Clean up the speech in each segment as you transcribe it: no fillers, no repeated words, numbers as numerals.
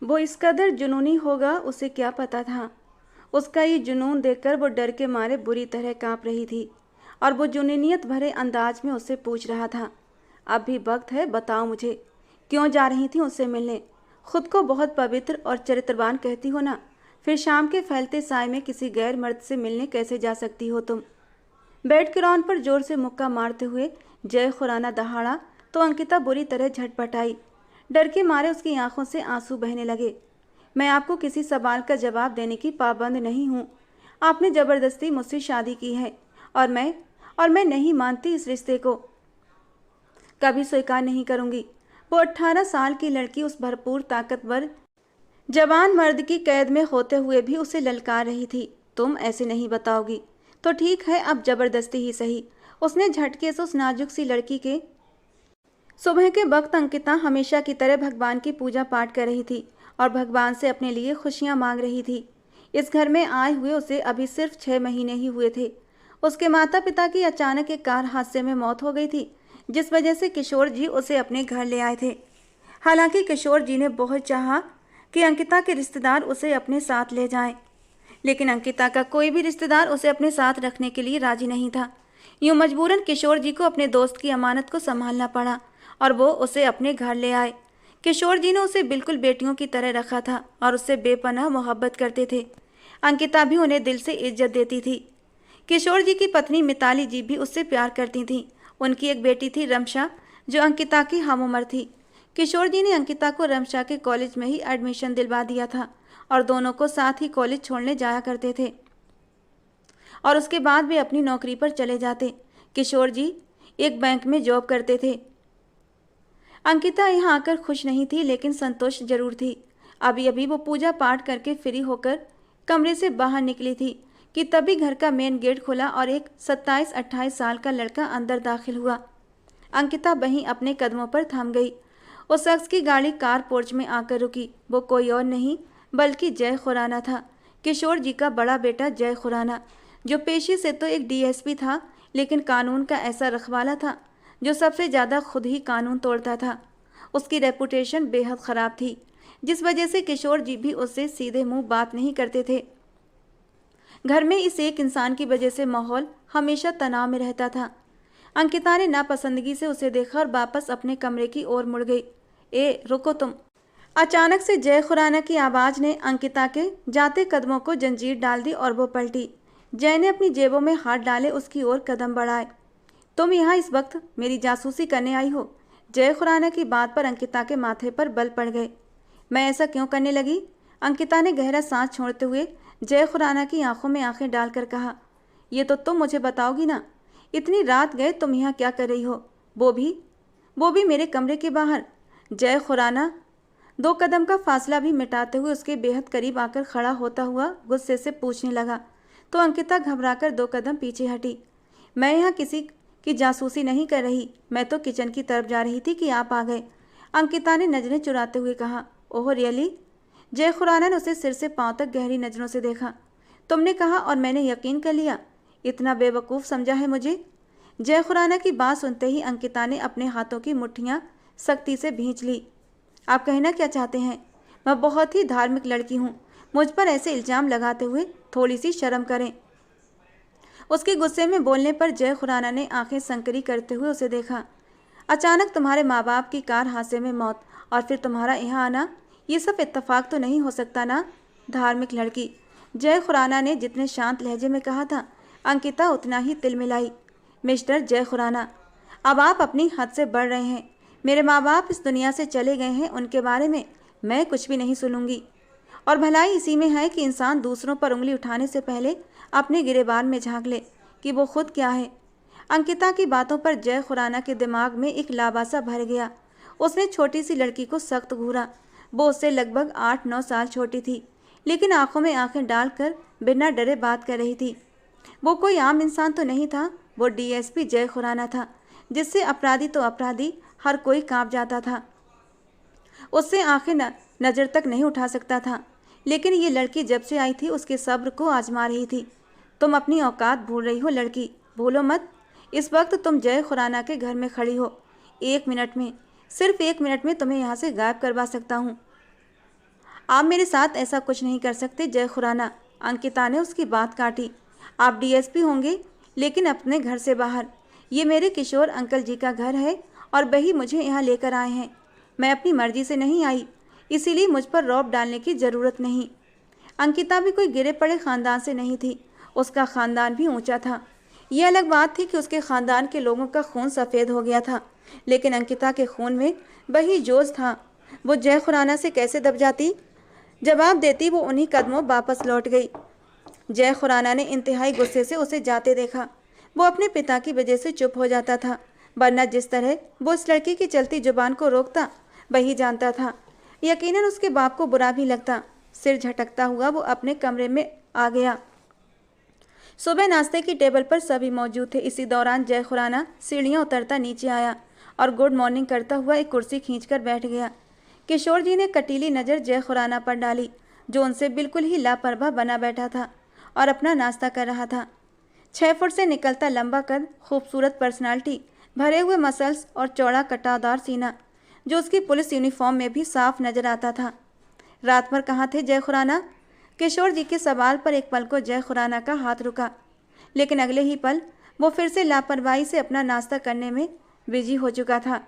वो इस कदर जुनूनी होगा उसे क्या पता था। उसका ये जुनून देखकर वो डर के मारे बुरी तरह कांप रही थी और वो जुनूनियत भरे अंदाज में उससे पूछ रहा था, अब भी वक्त है, बताओ मुझे क्यों जा रही थी उससे मिलने। खुद को बहुत पवित्र और चरित्रवान कहती हो ना, फिर शाम के फैलते साय में किसी गैर मर्द से मिलने कैसे जा सकती हो तुम। बेड किरौन पर जोर से मुक्का मारते हुए जय खुराना दहाड़ा तो अंकिता बुरी तरह झटपटाई। डर के मारे उसकी आंखों से आंसू बहने लगे। मैं आपको किसी सवाल का जवाब देने की पाबंद नहीं हूँ। आपने ज़बरदस्ती मुझसे शादी की है और मैं नहीं मानती इस रिश्ते को, कभी स्वीकार नहीं करूँगी। वो 18 साल की लड़की उस भरपूर ताकतवर जवान मर्द की कैद में होते हुए भी उसे ललकार रही थी। तुम ऐसे नहीं बताओगी तो ठीक है, अब जबरदस्ती ही सही। उसने झटके से उस नाजुक सी लड़की के सुबह के वक्त अंकिता हमेशा की तरह भगवान की पूजा पाठ कर रही थी और भगवान से अपने लिए खुशियां मांग रही थी। इस घर में आए हुए उसे अभी सिर्फ 6 महीने ही हुए थे। उसके माता पिता की अचानक एक कार हादसे में मौत हो गई थी, जिस वजह से किशोर जी उसे अपने घर ले आए थे। हालांकि किशोर जी ने बहुत चाहा कि अंकिता के रिश्तेदार उसे अपने साथ ले जाएं, लेकिन अंकिता का कोई भी रिश्तेदार उसे अपने साथ रखने के लिए राजी नहीं था। यूं मजबूरन किशोर जी को अपने दोस्त की अमानत को संभालना पड़ा और वो उसे अपने घर ले आए। किशोर जी ने उसे बिल्कुल बेटियों की तरह रखा था और उससे बेपनाह मोहब्बत करते थे। अंकिता भी उन्हें दिल से इज्जत देती थी। किशोर जी की पत्नी मिताली जी भी उससे प्यार करती थीं। उनकी एक बेटी थी रमशा, जो अंकिता की हम उम्र थी। किशोर जी ने अंकिता को रमशा के कॉलेज में ही एडमिशन दिलवा दिया था और दोनों को साथ ही कॉलेज छोड़ने जाया करते थे और उसके बाद वे अपनी नौकरी पर चले जाते। किशोर जी एक बैंक में जॉब करते थे। अंकिता यहाँ आकर खुश नहीं थी, लेकिन संतुष्ट जरूर थी। अभी अभी वो पूजा पाठ करके फ्री होकर कमरे से बाहर निकली थी कि तभी घर का मेन गेट खुला और एक 27-28 साल का लड़का अंदर दाखिल हुआ। अंकिता वहीं अपने कदमों पर थम गई। उस शख्स की गाड़ी कार पोर्च में आकर रुकी। वो कोई और नहीं बल्कि जय खुराना था, किशोर जी का बड़ा बेटा जय खुराना, जो पेशे से तो एक डीएसपी था, लेकिन कानून का ऐसा रखवाला था जो सबसे ज़्यादा खुद ही कानून तोड़ता था। उसकी रेपुटेशन बेहद ख़राब थी, जिस वजह से किशोर जी भी उससे सीधे मुंह बात नहीं करते थे। घर में इस एक इंसान की वजह से माहौल हमेशा तनाव में रहता था। अंकिता ने नापसंदगी से उसे देखा और वापस अपने कमरे की ओर मुड़ गई। ए रुको तुम। अचानक से जय खुराना की आवाज़ ने अंकिता के जाते कदमों को जंजीर डाल दी और वो पलटी। जय ने अपनी जेबों में हाथ डाले उसकी ओर कदम बढ़ाए। तुम यहाँ इस वक्त मेरी जासूसी करने आई हो? जय खुराना की बात पर अंकिता के माथे पर बल पड़ गए। मैं ऐसा क्यों करने लगी? अंकिता ने गहरा सांस छोड़ते हुए जय खुराना की आंखों में आंखें डालकर कहा, ये तो तुम मुझे बताओगी ना, इतनी रात गए तुम यहाँ क्या कर रही हो? वो भी मेरे कमरे के बाहर। जय खुराना 2 कदम का फासला भी मिटाते हुए उसके बेहद करीब आकर खड़ा होता हुआ गुस्से से पूछने लगा, तो अंकिता घबराकर 2 कदम पीछे हटी। मैं यहाँ किसी की जासूसी नहीं कर रही, मैं तो किचन की तरफ जा रही थी कि आप आ गए। अंकिता ने नजरें चुराते हुए कहा। Oh really? जय खुराना ने उसे सिर से पांव तक गहरी नजरों से देखा। तुमने कहा और मैंने यकीन कर लिया? इतना बेवकूफ़ समझा है मुझे? जय खुराना की बात सुनते ही अंकिता ने अपने हाथों की मुट्ठियां सख्ती से भींच ली। आप कहना क्या चाहते हैं? मैं बहुत ही धार्मिक लड़की हूँ, मुझ पर ऐसे इल्ज़ाम लगाते हुए थोड़ी सी शर्म करें। उसके गुस्से में बोलने पर जय खुराना ने आंखें संकरी करते हुए उसे देखा। अचानक तुम्हारे माँ बाप की कार हादसे में मौत और फिर तुम्हारा यहाँ आना, ये सब इत्तेफाक तो नहीं हो सकता ना, धार्मिक लड़की। जय खुराना ने जितने शांत लहजे में कहा था, अंकिता उतना ही तिलमिलाई। मिस्टर जय खुराना, अब आप अपनी हद से बढ़ रहे हैं। मेरे माँ बाप इस दुनिया से चले गए हैं, उनके बारे में मैं कुछ भी नहीं सुनूंगी। और भलाई इसी में है कि इंसान दूसरों पर उंगली उठाने से पहले अपने गिरेबान में झांक ले कि वो खुद क्या है। अंकिता की बातों पर जय खुराना के दिमाग में एक लाबासा भर गया। उसने छोटी सी लड़की को सख्त घूरा। वो उससे लगभग 8-9 साल छोटी थी, लेकिन आंखों में आंखें डालकर बिना डरे बात कर रही थी। वो कोई आम इंसान तो नहीं था, वो डीएसपी जय खुराना था, जिससे अपराधी तो अपराधी हर कोई कांप जाता था। उससे आंखें नज़र तक नहीं उठा सकता था। लेकिन ये लड़की जब से आई थी उसके सब्र को आजमा रही थी। तुम अपनी औकात भूल रही हो लड़की, भूलो मत। इस वक्त तुम जय खुराना के घर में खड़ी हो। 1 मिनट में, सिर्फ 1 मिनट में तुम्हें यहाँ से गायब करवा सकता हूँ। आप मेरे साथ ऐसा कुछ नहीं कर सकते जय खुराना। अंकिता ने उसकी बात काटी। आप डीएसपी होंगे लेकिन अपने घर से बाहर। ये मेरे किशोर अंकल जी का घर है और वही मुझे यहाँ लेकर आए हैं। मैं अपनी मर्जी से नहीं आई, इसीलिए मुझ पर रौब डालने की ज़रूरत नहीं। अंकिता भी कोई गिरे पड़े ख़ानदान से नहीं थी, उसका ख़ानदान भी ऊंचा था। यह अलग बात थी कि उसके ख़ानदान के लोगों का खून सफ़ेद हो गया था, लेकिन अंकिता के खून में वही जोश था। वो जय खुराना से कैसे दब जाती? जवाब देती वो उन्हीं कदमों वापस लौट गई। जय खुराना ने इंतहाई गुस्से से उसे जाते देखा। वो अपने पिता की वजह से चुप हो जाता था, वरना जिस तरह वो उस लड़की की चलती जुबान को रोकता वही जानता था। यकीनन उसके बाप को बुरा भी लगता। सिर झटकता हुआ वो अपने कमरे में आ गया। सुबह नाश्ते की टेबल पर सभी मौजूद थे। इसी दौरान जय खुराना सीढ़ियाँ उतरता नीचे आया और गुड मॉर्निंग करता हुआ एक कुर्सी खींचकर बैठ गया। किशोर जी ने कटीली नज़र जय खुराना पर डाली, जो उनसे बिल्कुल ही लापरवाह बना बैठा था और अपना नाश्ता कर रहा था। 6 फुट से निकलता लंबा कद, खूबसूरत पर्सनालिटी, भरे हुए मसल्स और चौड़ा कटादार सीना, जो उसकी पुलिस यूनिफॉर्म में भी साफ नजर आता था। रात भर कहाँ थे जय खुराना? किशोर जी के सवाल पर एक पल को जय खुराना का हाथ रुका, लेकिन अगले ही पल वो फिर से लापरवाही से अपना नाश्ता करने में बिजी हो चुका था।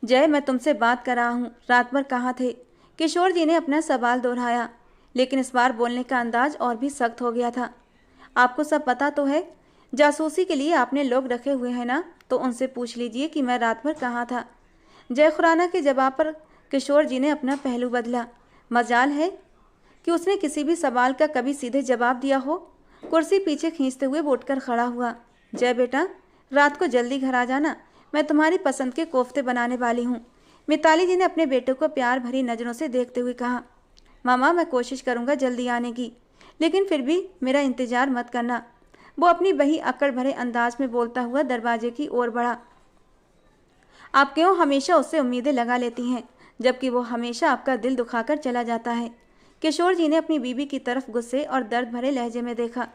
जय, मैं तुमसे बात कर रहा हूँ, रात भर कहाँ थे? किशोर जी ने अपना सवाल दोहराया, लेकिन इस बार बोलने का अंदाज और भी सख्त हो गया था। आपको सब पता तो है, जासूसी के लिए आपने लोग रखे हुए हैं ना, तो उनसे पूछ लीजिए कि मैं रात भर कहाँ था। जय खुराना के जवाब पर किशोर जी ने अपना पहलू बदला। मजाल है कि उसने किसी भी सवाल का कभी सीधे जवाब दिया हो। कुर्सी पीछे खींचते हुए वो उठकर खड़ा हुआ। जय बेटा, रात को जल्दी घर आ जाना, मैं तुम्हारी पसंद के कोफ्ते बनाने वाली हूँ। मिताली जी ने अपने बेटे को प्यार भरी नज़रों से देखते हुए कहा। मामा, मैं कोशिश करूँगा जल्दी आने की, लेकिन फिर भी मेरा इंतज़ार मत करना। वो अपनी वही अकड़ भरे अंदाज में बोलता हुआ दरवाजे की ओर बढ़ा। आप क्यों हमेशा उससे उम्मीदें लगा लेती हैं, जबकि वो हमेशा आपका दिल दुखाकर चला जाता है? किशोर जी ने अपनी बीवी की तरफ गुस्से और दर्द भरे लहजे में देखा।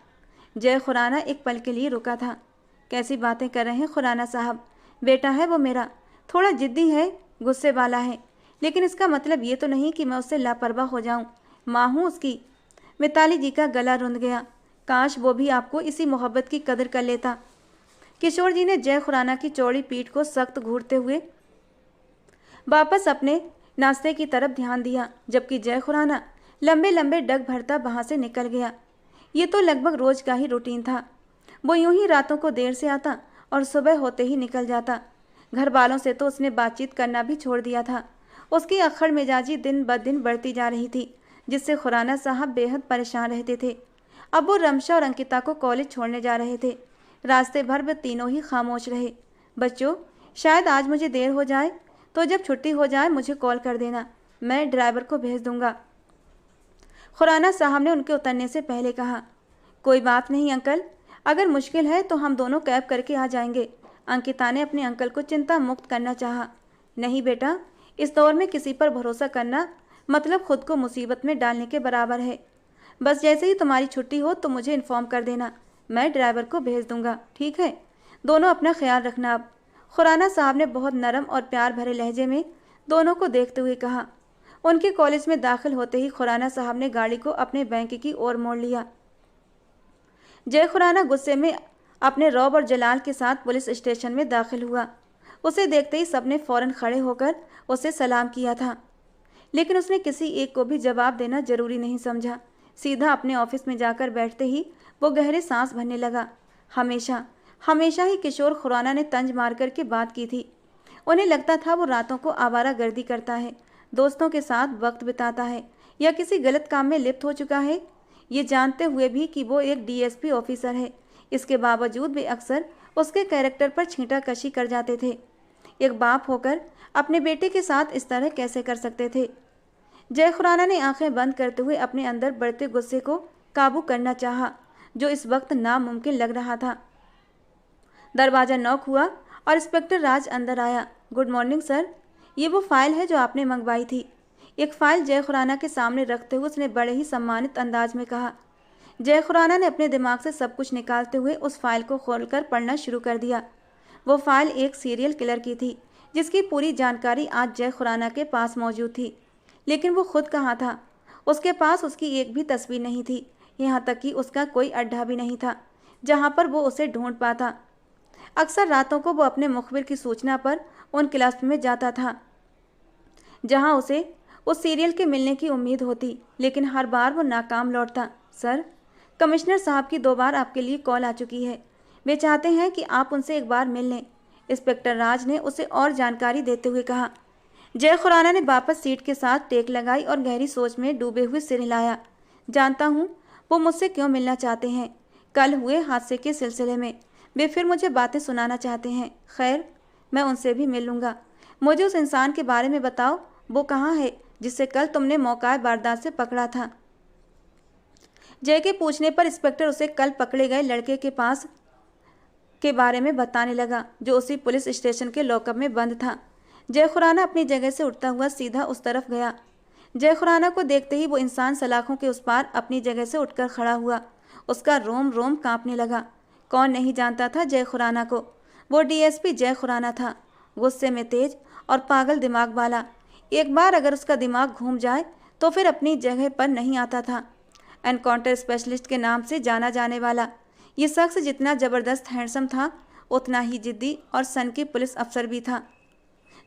जय खुराना एक पल के लिए रुका था। कैसी बातें कर रहे हैं खुराना साहब? बेटा है वो मेरा, थोड़ा जिद्दी है, गुस्से वाला है, लेकिन इसका मतलब ये तो नहीं कि मैं उससे लापरवाह हो जाऊं। माँ हूँ उसकी। मिताली जी का गला रुंध गया। काश वो भी आपको इसी मोहब्बत की कदर कर लेता। किशोर जी ने जय खुराना की चौड़ी पीठ को सख्त घूरते हुए वापस अपने नाश्ते की तरफ ध्यान दिया, जबकि जय खुराना लंबे लंबे डग भरता वहाँ से निकल गया। ये तो लगभग रोज का ही रूटीन था। वो यूं ही रातों को देर से आता और सुबह होते ही निकल जाता। घर वालों से तो उसने बातचीत करना भी छोड़ दिया था। उसकी अक्खड़ मिजाजी दिन ब दिन बढ़ती जा रही थी, जिससे खुराना साहब बेहद परेशान रहते थे। अब वो रमशा और अंकिता को कॉलेज छोड़ने जा रहे थे। रास्ते भर वे तीनों ही खामोश रहे। बच्चों, शायद आज मुझे देर हो जाए, तो जब छुट्टी हो जाए मुझे कॉल कर देना, मैं ड्राइवर को भेज दूंगा। खुराना साहब ने उनके उतरने से पहले कहा। कोई बात नहीं अंकल, अगर मुश्किल है तो हम दोनों कैब करके आ जाएंगे। अंकिता ने अपने अंकल को चिंता मुक्त करना चाहा। नहीं बेटा, इस दौर में किसी पर भरोसा करना मतलब खुद को मुसीबत में डालने के बराबर है। बस जैसे ही तुम्हारी छुट्टी हो तो मुझे इन्फॉर्म कर देना, मैं ड्राइवर को भेज दूंगा, ठीक है? दोनों अपना ख्याल रखना। अब खुराना साहब ने बहुत नरम और प्यार भरे लहजे में दोनों को देखते हुए कहा। उनके कॉलेज में दाखिल होते ही खुराना साहब ने गाड़ी को अपने बैंक की ओर मोड़ लिया। जय खुराना गुस्से में अपने रौब और जलाल के साथ पुलिस स्टेशन में दाखिल हुआ। उसे देखते ही सबने फौरन खड़े होकर उसे सलाम किया था, लेकिन उसने किसी एक को भी जवाब देना जरूरी नहीं समझा। सीधा अपने ऑफिस में जाकर बैठते ही वो गहरे सांस भरने लगा। हमेशा हमेशा ही किशोर खुराना ने तंज मार कर के बात की थी। उन्हें लगता था वो रातों को आवारा गर्दी करता है, दोस्तों के साथ वक्त बिताता है या किसी गलत काम में लिप्त हो चुका है। ये जानते हुए भी कि वो एक डीएसपी ऑफिसर है, इसके बावजूद वे अक्सर उसके कैरेक्टर पर छींटाकशी कर जाते थे। एक बाप होकर अपने बेटे के साथ इस तरह कैसे कर सकते थे? जय खुराना ने आंखें बंद करते हुए अपने अंदर बढ़ते गुस्से को काबू करना चाहा, जो इस वक्त नामुमकिन लग रहा था। दरवाज़ा नॉक हुआ और इंस्पेक्टर राज अंदर आया। गुड मॉर्निंग सर, ये वो फाइल है जो आपने मंगवाई थी। एक फाइल जय खुराना के सामने रखते हुए उसने बड़े ही सम्मानित अंदाज में कहा। जय खुराना ने अपने दिमाग से सब कुछ निकालते हुए उस फाइल को खोलकर पढ़ना शुरू कर दिया। वो फाइल एक सीरियल किलर की थी, जिसकी पूरी जानकारी आज जय खुराना के पास मौजूद थी। लेकिन वो खुद कहाँ था? उसके पास उसकी एक भी तस्वीर नहीं थी, यहाँ तक कि उसका कोई अड्डा भी नहीं था जहाँ पर वो उसे ढूंढ पाता। अक्सर रातों को वो अपने मुखबिर की सूचना पर उन क्लब में जाता था जहाँ उसे उस सीरियल के मिलने की उम्मीद होती, लेकिन हर बार वो नाकाम लौटता। सर, कमिश्नर साहब की 2 बार आपके लिए कॉल आ चुकी है। वे चाहते हैं कि आप उनसे एक बार मिल लें। इंस्पेक्टर राज ने उसे और जानकारी देते हुए कहा। जय खुराना ने वापस सीट के साथ टेक लगाई और गहरी सोच में डूबे हुए सिर हिलाया। जानता हूँ वो मुझसे क्यों मिलना चाहते हैं। कल हुए हादसे के सिलसिले में वे फिर मुझे बातें सुनाना चाहते हैं। खैर, मैं उनसे भी मिल लूँगा। मुझे उस इंसान के बारे में बताओ, वो कहाँ है जिसे कल तुमने मौका वारदात से पकड़ा था? जय के पूछने पर इंस्पेक्टर उसे कल पकड़े गए लड़के के पास के बारे में बताने लगा, जो उसी पुलिस स्टेशन के लॉकअप में बंद था। जय खुराना अपनी जगह से उठता हुआ सीधा उस तरफ गया। जय खुराना को देखते ही वो इंसान सलाखों के उस पार अपनी जगह से उठकर खड़ा हुआ। उसका रोम रोम कांपने लगा। कौन नहीं जानता था जय खुराना को? वो डीएसपी जय खुराना था, गुस्से में तेज और पागल दिमाग वाला। एक बार अगर उसका दिमाग घूम जाए तो फिर अपनी जगह पर नहीं आता था। एनकाउंटर स्पेशलिस्ट के नाम से जाना जाने वाला ये शख्स जितना ज़बरदस्त हैंडसम था, उतना ही जिद्दी और सनकी पुलिस अफसर भी था,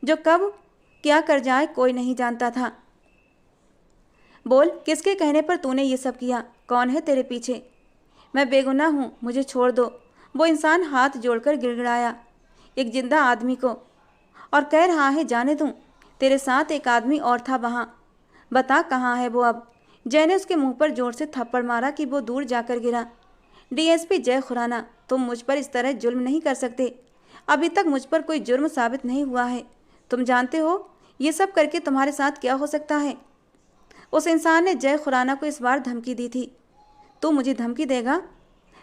जो कब क्या कर जाए कोई नहीं जानता था। बोल, किसके कहने पर तूने ये सब किया? कौन है तेरे पीछे? मैं बेगुनाह हूँ, मुझे छोड़ दो। वो इंसान हाथ जोड़कर गिड़गिड़ाया एक जिंदा आदमी को और कह रहा है जाने दूँ? तेरे साथ एक आदमी और था वहाँ, बता कहाँ है वो अब? जय ने उसके मुंह पर जोर से थप्पड़ मारा कि वो दूर जाकर गिरा। डीएसपी जय खुराना, तुम मुझ पर इस तरह जुल्म नहीं कर सकते। अभी तक मुझ पर कोई जुर्म साबित नहीं हुआ है। तुम जानते हो ये सब करके तुम्हारे साथ क्या हो सकता है? उस इंसान ने जय खुराना को इस बार धमकी दी थी। तू मुझे धमकी देगा?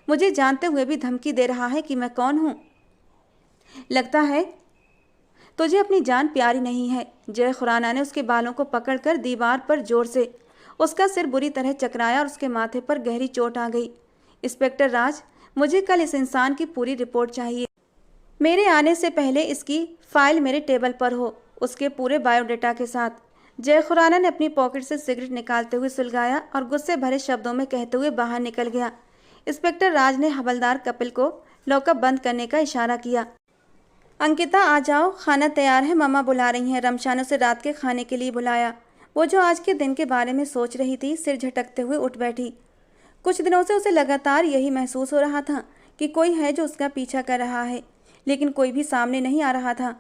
मुझे जानते हुए भी धमकी दे रहा है कि मैं कौन हूँ? लगता है तुझे अपनी जान प्यारी नहीं है। जय खुराना ने उसके बालों को पकड़कर दीवार पर जोर से उसका सिर बुरी तरह चकराया और उसके माथे पर गहरी चोट आ गई। इंस्पेक्टर राज, मुझे कल इस इंसान की पूरी रिपोर्ट चाहिए। मेरे आने से पहले इसकी फाइल मेरे टेबल पर हो, उसके पूरे बायोडाटा के साथ। जय खुराना ने अपनी पॉकेट से सिगरेट निकालते हुए सुलगाया और गुस्से भरे शब्दों में कहते हुए बाहर निकल गया। इंस्पेक्टर राज ने हवलदार कपिल को लॉकअप बंद करने का इशारा किया। अंकिता, आ जाओ, खाना तैयार है, मम्मा बुला रही हैं। रमशा ने उसे रात के खाने के लिए बुलाया। वो जो आज के दिन के बारे में सोच रही थी, सिर झटकते हुए उठ बैठी। कुछ दिनों से उसे लगातार यही महसूस हो रहा था कि कोई है जो उसका पीछा कर रहा है, लेकिन कोई भी सामने नहीं आ रहा था।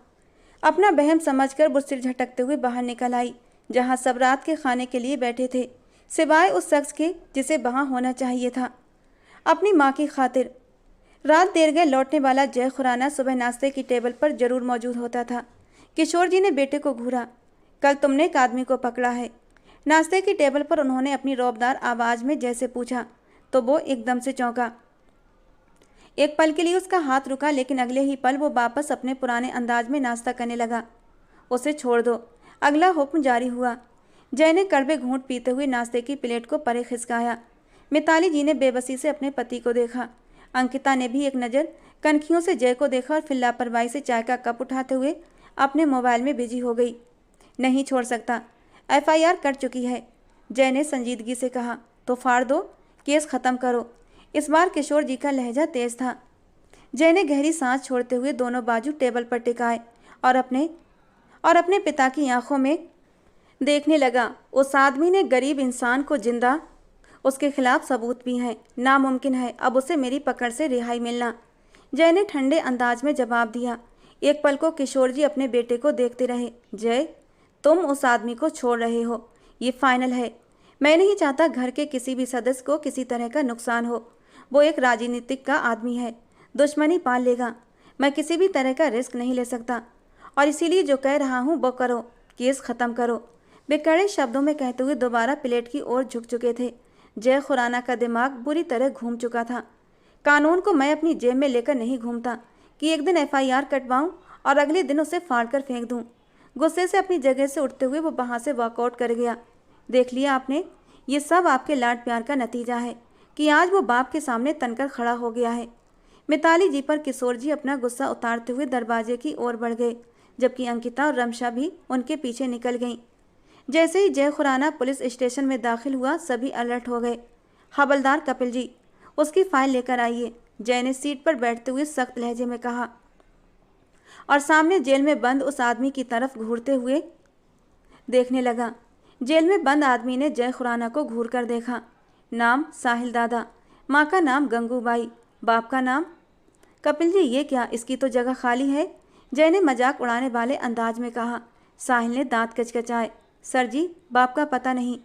अपना बहम समझकर वो सिर झटकते हुए बाहर निकल आई, जहाँ सब रात के खाने के लिए बैठे थे, सिवाय उस शख्स के जिसे वहाँ होना चाहिए था, अपनी माँ की खातिर। रात देर गए लौटने वाला जय खुराना सुबह नाश्ते की टेबल पर जरूर मौजूद होता था। किशोर जी ने बेटे को घूरा। कल तुमने एक आदमी को पकड़ा है? नाश्ते की टेबल पर उन्होंने अपनी रौबदार आवाज़ में जैसे पूछा तो वो एकदम से चौंका। एक पल के लिए उसका हाथ रुका, लेकिन अगले ही पल वो वापस अपने पुराने अंदाज में नाश्ता करने लगा। उसे छोड़ दो, अगला हुक्म जारी हुआ। जय ने कड़वे घूंट पीते हुए नाश्ते की प्लेट को परे खिसकाया। मिताली जी ने बेबसी से अपने पति को देखा। अंकिता ने भी एक नज़र कनखियों से जय को देखा और फिर लापरवाही से चाय का कप उठाते हुए अपने मोबाइल में बिजी हो गई। नहीं छोड़ सकता, एफआईआर कट चुकी है, जय ने संजीदगी से कहा। तो फाड़ दो, केस ख़त्म करो। इस बार किशोर जी का लहजा तेज था। जय ने गहरी सांस छोड़ते हुए दोनों बाजू टेबल पर टिकाए और अपने पिता की आंखों में देखने लगा। उस आदमी ने गरीब इंसान को जिंदा, उसके खिलाफ सबूत भी हैं। नामुमकिन है अब उसे मेरी पकड़ से रिहाई मिलना। जय ने ठंडे अंदाज में जवाब दिया। एक पल को किशोर जी अपने बेटे को देखते रहे। जय, तुम उस आदमी को छोड़ रहे हो, ये फाइनल है। मैं नहीं चाहता घर के किसी भी सदस्य को किसी तरह का नुकसान हो। वो एक राजनीतिक का आदमी है, दुश्मनी पाल लेगा। मैं किसी भी तरह का रिस्क नहीं ले सकता और इसीलिए जो कह रहा हूँ वो करो, केस ख़त्म करो। वे कड़े शब्दों में कहते हुए दोबारा प्लेट की ओर झुक चुके थे। जय खुराना का दिमाग बुरी तरह घूम चुका था। कानून को मैं अपनी जेब में लेकर नहीं घूमता कि एक दिन एफआईआर कटवाऊं और अगले दिन उसे फाड़ कर फेंक दूं। गुस्से से अपनी जगह से उठते हुए वो वहाँ से वॉकआउट कर गया। देख लिया आपने, ये सब आपके लाड प्यार का नतीजा है कि आज वो बाप के सामने तनकर खड़ा हो गया है। मिताली जी पर किशोर जी अपना गुस्सा उतारते हुए दरवाजे की ओर बढ़ गए, जबकि अंकिता और रमशा भी उनके पीछे निकल गईं। जैसे ही जय खुराना पुलिस स्टेशन में दाखिल हुआ, सभी अलर्ट हो गए। हवलदार कपिल जी, उसकी फाइल लेकर आइए, जय ने सीट पर बैठते हुए सख्त लहजे में कहा और सामने जेल में बंद उस आदमी की तरफ घूरते हुए देखने लगा। जेल में बंद आदमी ने जय खुराना को घूर कर देखा। नाम साहिल दादा, माँ का नाम गंगूबाई, बाप का नाम। कपिल जी, ये क्या, इसकी तो जगह खाली है, जय ने मजाक उड़ाने वाले अंदाज में कहा। साहिल ने दांत कचकचाए। सर जी, बाप का पता नहीं।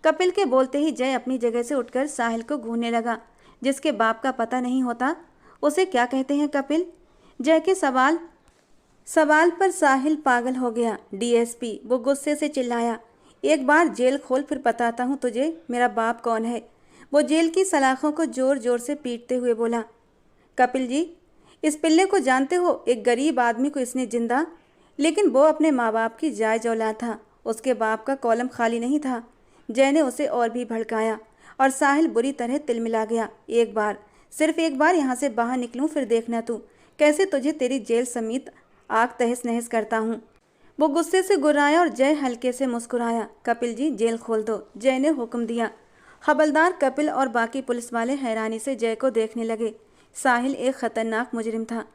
कपिल के बोलते ही जय अपनी जगह से उठकर साहिल को घूरने लगा। जिसके बाप का पता नहीं होता उसे क्या कहते हैं कपिल? जय के सवाल पर साहिल पागल हो गया। डीएसपी, वो गुस्से से चिल्लाया, एक बार जेल खोल फिर बताता हूँ तुझे मेरा बाप कौन है। वो जेल की सलाखों को जोर जोर से पीटते हुए बोला। कपिल जी, इस पिल्ले को जानते हो? एक गरीब आदमी को इसने जिंदा, लेकिन वो अपने माँ बाप की जायज औलाद था, उसके बाप का कॉलम खाली नहीं था। जय ने उसे और भी भड़काया और साहिल बुरी तरह तिलमिला गया। एक बार, सिर्फ एक बार यहाँ से बाहर निकलूँ फिर देखना तू कैसे तुझे तेरी जेल समेत आग तहस नहस करता हूँ। वो गुस्से से गुर्राया और जय हल्के से मुस्कुराया। कपिल जी, जेल खोल दो, जय ने हुक्म दिया। हवलदार कपिल और बाकी पुलिस वाले हैरानी से जय को देखने लगे। साहिल एक खतरनाक मुजरिम था।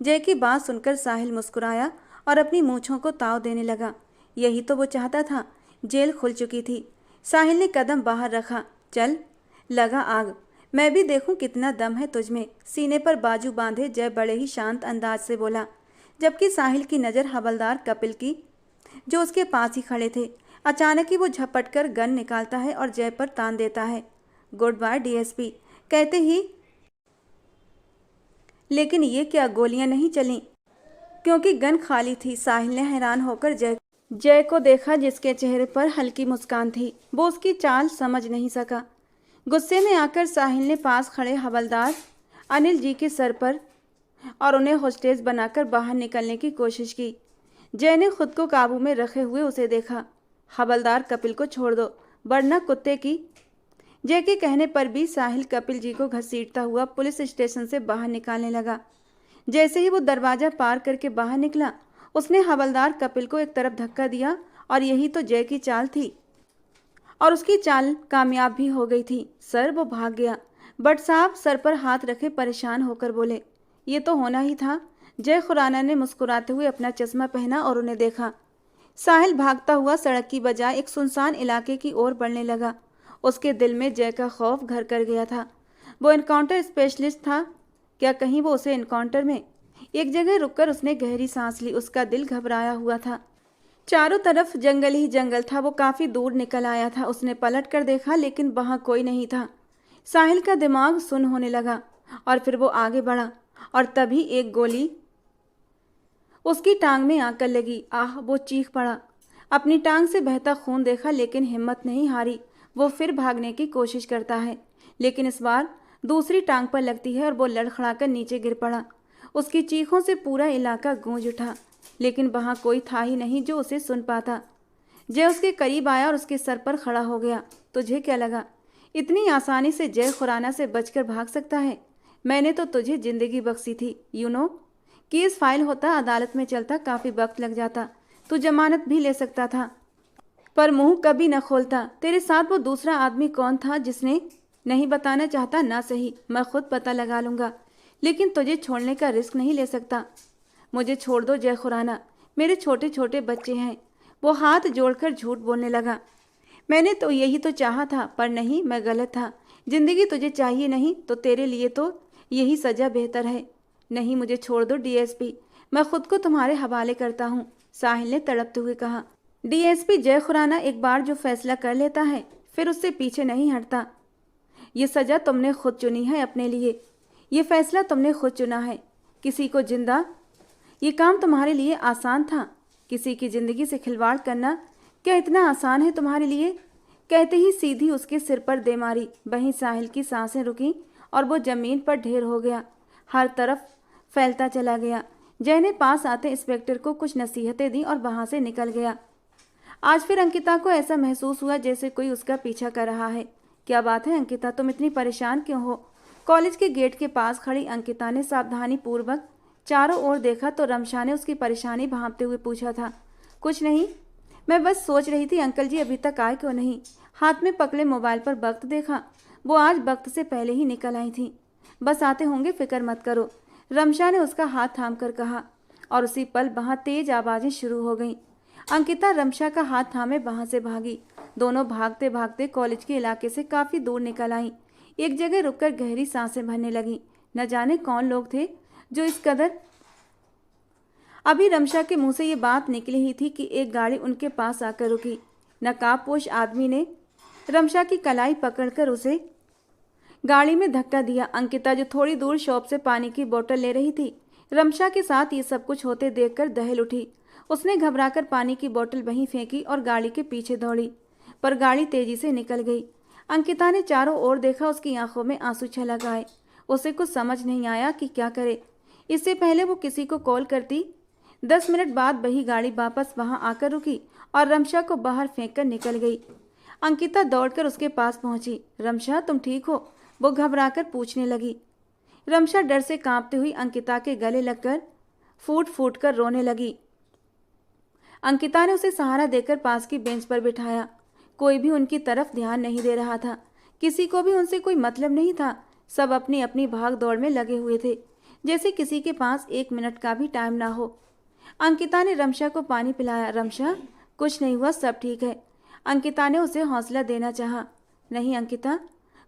जय की बात सुनकर साहिल मुस्कुराया और अपनी मूंछों को ताव देने लगा। यही तो वो चाहता था। जेल खुल चुकी थी। साहिल ने कदम बाहर रखा। चल, लगा आग, मैं भी देखूं कितना दम है तुझमें, सीने पर बाजू बांधे जय बड़े ही शांत अंदाज से बोला, जबकि साहिल की नज़र हवलदार कपिल की, जो उसके पास ही खड़े थे। अचानक ही वो झपट कर गन निकालता है और जय पर तान देता है। गुड बाय डीएसपी कहते ही, लेकिन ये क्या, गोलियां नहीं चलीं? क्योंकि गन खाली थी। साहिल ने हैरान होकर जय को देखा, जिसके चेहरे पर हल्की मुस्कान थी। वो उसकी चाल समझ नहीं सका। गुस्से में आकर साहिल ने पास खड़े हवलदार अनिल जी के सर पर और उन्हें होस्टेज बनाकर बाहर निकलने की कोशिश की। जय ने खुद को काबू में रखे हुए उसे देखा। हवलदार कपिल को छोड़ दो, वरना कुत्ते की। जय के कहने पर भी साहिल कपिल जी को घसीटता हुआ पुलिस स्टेशन से बाहर निकालने लगा। जैसे ही वो दरवाजा पार करके बाहर निकला, उसने हवलदार कपिल को एक तरफ धक्का दिया और यही तो जय की चाल थी और उसकी चाल कामयाब भी हो गई थी। सर, वो भाग गया। बट साहब सर पर हाथ रखे परेशान होकर बोले, ये तो होना ही था। जय खुराना ने मुस्कुराते हुए अपना चश्मा पहना और उन्हें देखा। साहिल भागता हुआ सड़क की बजाय एक सुनसान इलाके की ओर बढ़ने लगा। उसके दिल में जय का खौफ घर कर गया था। वो एनकाउंटर स्पेशलिस्ट था, क्या कहीं वो उसे एनकाउंटर में? एक जगह रुककर उसने गहरी सांस ली। उसका दिल घबराया हुआ था। चारों तरफ जंगल ही जंगल था। वो काफी दूर निकल आया था। उसने पलट कर देखा, लेकिन वहां कोई नहीं था। साहिल का दिमाग सुन्न होने लगा और फिर वो आगे बढ़ा और तभी एक गोली उसकी टांग में आकर लगी। आह, वो चीख पड़ा। अपनी टांग से बहता खून देखा, लेकिन हिम्मत नहीं हारी। वो फिर भागने की कोशिश करता है, लेकिन इस बार दूसरी टांग पर लगती है और वो लड़खड़ाकर नीचे गिर पड़ा। उसकी चीखों से पूरा इलाका गूंज उठा, लेकिन वहां कोई था ही नहीं जो उसे सुन पाता। जय उसके करीब आया और उसके सर पर खड़ा हो गया। तुझे क्या लगा इतनी आसानी से जय खुराना से बचकर भाग सकता है? मैंने तो तुझे जिंदगी बख्शी थी। केस फाइल होता, अदालत में चलता, काफी वक्त लग जाता, तू जमानत भी ले सकता था, पर मुंह कभी न खोलता। तेरे साथ वो दूसरा आदमी कौन था जिसने? नहीं बताना चाहता ना सही, मैं खुद पता लगा लूंगा, लेकिन तुझे छोड़ने का रिस्क नहीं ले सकता। मुझे छोड़ दो जय खुराना, मेरे छोटे छोटे बच्चे हैं। वो हाथ जोड़कर झूठ बोलने लगा। मैंने तो यही तो चाहा था, पर नहीं, मैं गलत था। जिंदगी तुझे चाहिए नहीं तो तेरे लिए तो यही सजा बेहतर है। नहीं, मुझे छोड़ दो डीएसपी, मैं खुद को तुम्हारे हवाले करता हूँ, साहिल ने तड़पते हुए कहा। डीएसपी जय खुराना एक बार जो फैसला कर लेता है फिर उससे पीछे नहीं हटता। ये सजा तुमने खुद चुनी है अपने लिए, ये फैसला तुमने खुद चुना है। किसी को जिंदा, ये काम तुम्हारे लिए आसान था। किसी की जिंदगी से खिलवाड़ करना क्या इतना आसान है तुम्हारे लिए? कहते ही सीधी उसके सिर पर दे मारी। वहीं साहिल की सांसें रुकी और वो जमीन पर ढेर हो गया, हर तरफ फैलता चला गया। जय ने पास आते इंस्पेक्टर को कुछ नसीहतें दी और वहां से निकल गया। आज फिर अंकिता को ऐसा महसूस हुआ जैसे कोई उसका पीछा कर रहा है। क्या बात है अंकिता, तुम इतनी परेशान क्यों हो? कॉलेज के गेट के पास खड़ी अंकिता ने सावधानी पूर्वक चारों ओर देखा तो रमशा ने उसकी परेशानी भांपते हुए पूछा था। कुछ नहीं, मैं बस सोच रही थी अंकल जी अभी तक आए क्यों नहीं। हाथ में पकड़े मोबाइल पर वक्त देखा, वो आज वक्त से पहले ही निकल आई थी। बस आते होंगे, फिक्र मत करो, रमशा ने उसका हाथ थाम कर कहा। और उसी पल वहाँ तेज आवाजें शुरू हो गईं। अंकिता रमशा का हाथ थामे वहाँ से भागी। दोनों भागते भागते कॉलेज के इलाके से काफ़ी दूर निकल आईं। एक जगह रुककर गहरी सांसें भरने लगी। न जाने कौन लोग थे जो इस कदर। अभी रमशा के मुंह से ये बात निकली ही थी कि एक गाड़ी उनके पास आकर रुकी। नकाबपोश आदमी ने रमशा की कलाई पकड़कर उसे गाड़ी में धक्का दिया। अंकिता जो थोड़ी दूर शॉप से पानी की बोतल ले रही थी, रमशा के साथ ये सब कुछ होते देखकर दहल उठी। उसने घबराकर पानी की बोतल वहीं फेंकी और गाड़ी के पीछे दौड़ी, पर गाड़ी तेजी से निकल गई। अंकिता ने चारों ओर देखा, उसकी आंखों में आंसू छलक आए। उसे कुछ समझ नहीं आया कि क्या करे। इससे पहले वो किसी को कॉल करती। 10 मिनट बाद वही गाड़ी वापस वहां आकर रुकी और रमशा को बाहर फेंककर निकल गई। अंकिता दौड़कर उसके पास पहुंची। रमशा, तुम ठीक हो? वो घबराकर पूछने लगी। रमशा डर से कांपती हुई अंकिता के गले लगकर फूट फूट कर रोने लगी। अंकिता ने उसे सहारा देकर पास की बेंच पर बिठाया। कोई भी उनकी तरफ ध्यान नहीं दे रहा था। किसी को भी उनसे कोई मतलब नहीं था। सब अपनी अपनी भाग दौड़ में लगे हुए थे, जैसे किसी के पास 1 मिनट का भी टाइम ना हो। अंकिता ने रमशा को पानी पिलाया। रमशा, कुछ नहीं हुआ, सब ठीक है। अंकिता ने उसे हौसला देना चाहा। नहीं अंकिता,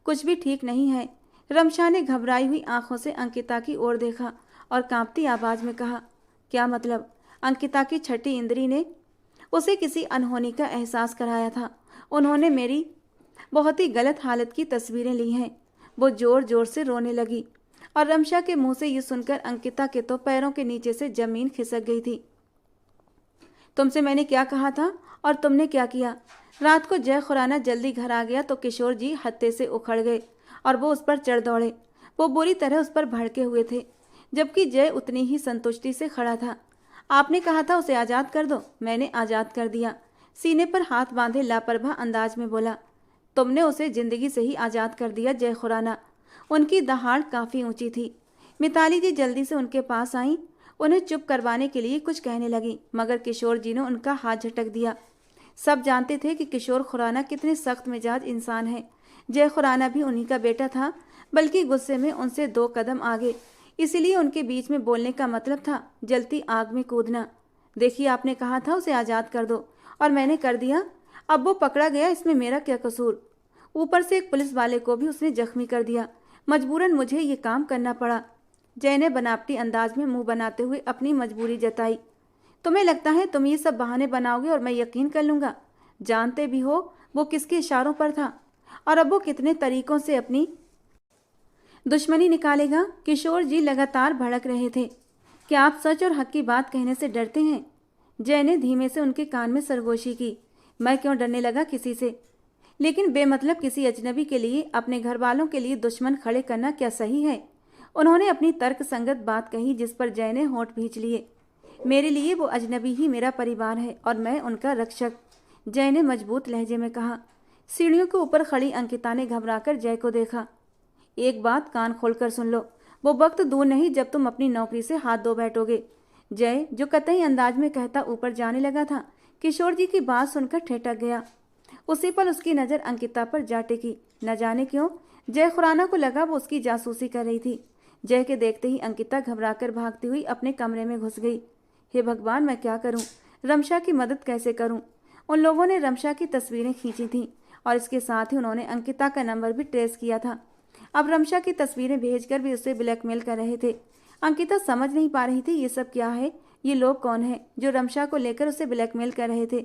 कुछ भी ठीक नहीं है। रमशा ने घबराई हुई आंखों से अंकिता की ओर देखा और कांपती आवाज में कहा। क्या मतलब? अंकिता की छठी इंद्री ने उसे किसी अनहोनी का एहसास कराया था। उन्होंने मेरी बहुत ही गलत हालत की तस्वीरें ली हैं। वो जोर जोर से रोने लगी और रमशा के मुंह से ये सुनकर अंकिता के तो पैरों के नीचे से जमीन खिसक गई थी। तुमसे मैंने क्या कहा था और तुमने क्या किया? रात को जय खुराना जल्दी घर आ गया तो किशोर जी हत्थे से उखड़ गए और वो उस पर चढ़ दौड़े। वो बुरी तरह उस पर भड़के हुए थे, जबकि जय उतनी ही संतुष्टि से खड़ा था। आपने कहा था उसे आज़ाद कर दो, मैंने आज़ाद कर दिया। सीने पर हाथ बांधे लापरवाह अंदाज में बोला। तुमने उसे जिंदगी से ही आज़ाद कर दिया जय खुराना। उनकी दहाड़ काफ़ी ऊंची थी। मिताली जी जल्दी से उनके पास आईं। उन्हें चुप करवाने के लिए कुछ कहने लगी, मगर किशोर जी ने उनका हाथ झटक दिया। सब जानते थे कि किशोर खुराना कितने सख्त मिजाज इंसान है। जय खुराना भी उन्हीं का बेटा था, बल्कि गुस्से में उनसे 2 कदम आगे। इसीलिए उनके बीच में बोलने का मतलब था जलती आग में कूदना। देखिए, आपने कहा था उसे आज़ाद कर दो और मैंने कर दिया। अब वो पकड़ा गया, इसमें मेरा क्या कसूर? ऊपर से एक पुलिस वाले को भी उसने जख्मी कर दिया। मजबूरन मुझे ये काम करना पड़ा। जय ने बनावटी अंदाज में मुंह बनाते हुए अपनी मजबूरी जताई। तुम्हें लगता है तुम ये सब बहाने बनाओगे और मैं यकीन कर लूँगा? जानते भी हो वो किसके इशारों पर था और अब वो कितने तरीकों से अपनी दुश्मनी निकालेगा। किशोर जी लगातार भड़क रहे थे। क्या आप सच और हक की बात कहने से डरते हैं? जय ने धीमे से उनके कान में सरगोशी की। मैं क्यों डरने लगा किसी से? लेकिन बेमतलब किसी अजनबी के लिए, अपने घर वालों के लिए दुश्मन खड़े करना क्या सही है? उन्होंने अपनी तर्क संगत बात कही, जिस पर जय ने होंठ भींच लिए। मेरे लिए वो अजनबी ही मेरा परिवार है और मैं उनका रक्षक, जय ने मजबूत लहजे में कहा। सीढ़ियों के ऊपर खड़ी अंकिता ने घबराकर जय को देखा। एक बात कान खोलकर सुन लो, वो वक्त दूर नहीं जब तुम अपनी नौकरी से हाथ धो बैठोगे। जय, जो कतई अंदाज में कहता ऊपर जाने लगा था, किशोर जी की बात सुनकर ठिठक गया। उसी पल उसकी नज़र अंकिता पर जा टिकी। न जाने क्यों जय खुराना को लगा वो उसकी जासूसी कर रही थी। जय के देखते ही अंकिता घबराकर भागती हुई अपने कमरे में घुस गई। हे भगवान, मैं क्या करूं? रमशा की मदद कैसे करूं? उन लोगों ने रमशा की तस्वीरें खींची थीं और इसके साथ ही उन्होंने अंकिता का नंबर भी ट्रेस किया था। अब रमशा की तस्वीरें भेजकर भी उसे ब्लैकमेल कर रहे थे। अंकिता समझ नहीं पा रही थी ये सब क्या है, ये लोग कौन है जो रमशा को लेकर उसे ब्लैकमेल कर रहे थे।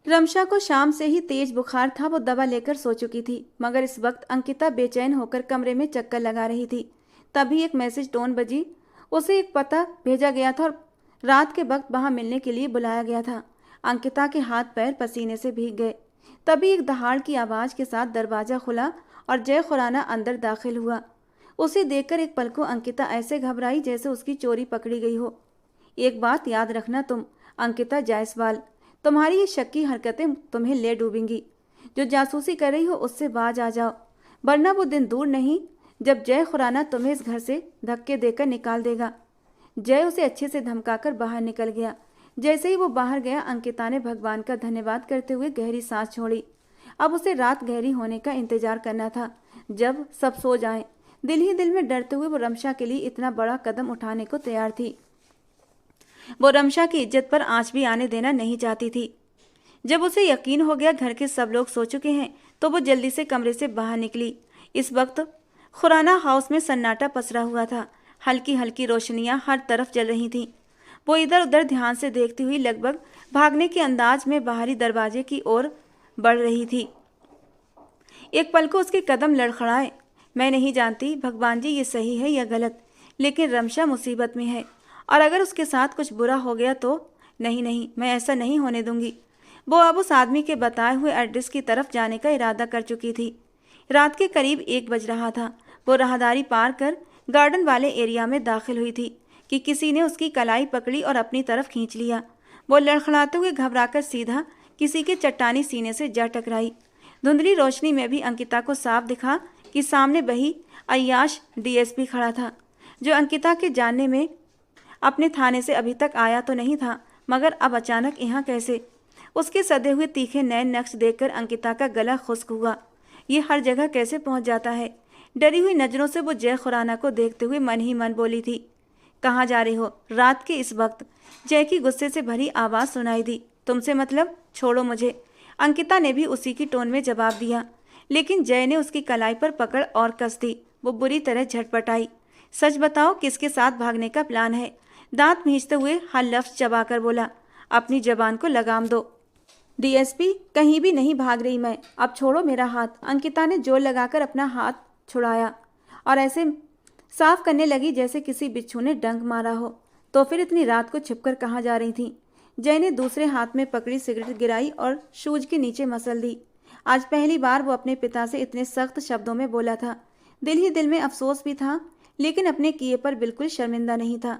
रमशा को शाम से ही तेज बुखार था, वो दवा लेकर सो चुकी थी, मगर इस वक्त अंकिता बेचैन होकर कमरे में चक्कर लगा रही थी। तभी एक मैसेज टोन बजी। उसे एक पता भेजा गया था और रात के वक्त वहां मिलने के लिए बुलाया गया था। अंकिता के हाथ पैर पसीने से भीग गए। तभी एक दहाड़ की आवाज़ के साथ दरवाज़ा खुला और जय खुराना अंदर दाखिल हुआ। उसे देखकर एक पल को अंकिता ऐसे घबराई जैसे उसकी चोरी पकड़ी गई हो। एक बात याद रखना तुम, अंकिता जायसवाल, तुम्हारी ये शक्की हरकतें तुम्हें ले डूबेंगी। जो जासूसी कर रही हो उससे बाज आ जाओ, वरना वो दिन दूर नहीं जब जय खुराना तुम्हें इस घर से धक्के देकर निकाल देगा। जय उसे अच्छे से धमकाकर बाहर निकल गया। जैसे ही वो बाहर गया, अंकिता ने भगवान का धन्यवाद करते हुए गहरी सांस छोड़ी। अब उसे रात गहरी होने का इंतजार करना था, जब सब सो जाएं। दिल ही दिल में डरते हुए वो रमशा के लिए इतना बड़ा कदम उठाने को तैयार थी। वो रमशा की इज्जत पर आंच भी आने देना नहीं चाहती थी। जब उसे यकीन हो गया घर के सब लोग सो चुके हैं, तो वो जल्दी से कमरे से बाहर निकली। इस वक्त खुराना हाउस में सन्नाटा पसरा हुआ था। हल्की हल्की रोशनियां हर तरफ जल रही थीं। वो इधर उधर ध्यान से देखती हुई लगभग भागने के अंदाज में बाहरी दरवाजे की ओर बढ़ रही थी। एक पल को उसके कदम लड़खड़ाए। मैं नहीं जानती भगवान जी ये सही है या गलत, लेकिन रमशा मुसीबत में है, और अगर उसके साथ कुछ बुरा हो गया तो नहीं नहीं, मैं ऐसा नहीं होने दूंगी। वो अब उस आदमी के बताए हुए एड्रेस की तरफ जाने का इरादा कर चुकी थी। रात के करीब 1 बज रहा था। वो राहदारी पार कर गार्डन वाले एरिया में दाखिल हुई थी कि किसी ने उसकी कलाई पकड़ी और अपनी तरफ खींच लिया। वो लड़खड़ाते हुए घबराकर सीधा किसी के चट्टानी सीने से जा टकराई। धुंधली रोशनी में भी अंकिता को साफ दिखा कि सामने वही अय्याश डीएसपी खड़ा था, जो अंकिता के जानने में अपने थाने से अभी तक आया तो नहीं था, मगर अब अचानक यहाँ कैसे? उसके सधे हुए तीखे नए नक्श देखकर अंकिता का गला खुश्क हुआ। ये हर जगह कैसे पहुंच जाता है? डरी हुई नजरों से वो जय खुराना को देखते हुए मन ही मन बोली थी, कहाँ जा रहे हो रात के इस वक्त? जय की गुस्से से भरी आवाज़ सुनाई दी, तुमसे मतलब? छोड़ो मुझे। अंकिता ने भी उसी की टोन में जवाब दिया, लेकिन जय ने उसकी कलाई पर पकड़ और कस दी। वो बुरी तरह झटपटाई। सच बताओ, किसके साथ भागने का प्लान है? दांत भींचते हुए हर लफ्ज चबाकर बोला, अपनी जबान को लगाम दो। डीएसपी, कहीं भी नहीं भाग रही मैं, अब छोड़ो मेरा हाथ। अंकिता ने जोर लगाकर अपना हाथ छुड़ाया और ऐसे साफ करने लगी जैसे किसी बिच्छू ने डंक मारा हो। तो फिर इतनी रात को छिपकर कहाँ जा रही थी? जय ने दूसरे हाथ में पकड़ी सिगरेट गिराई और शूज के नीचे मसल दी। आज पहली बार वो अपने पिता से इतने सख्त शब्दों में बोला था। दिल ही दिल में अफसोस भी था, लेकिन अपने किए पर बिल्कुल शर्मिंदा नहीं था।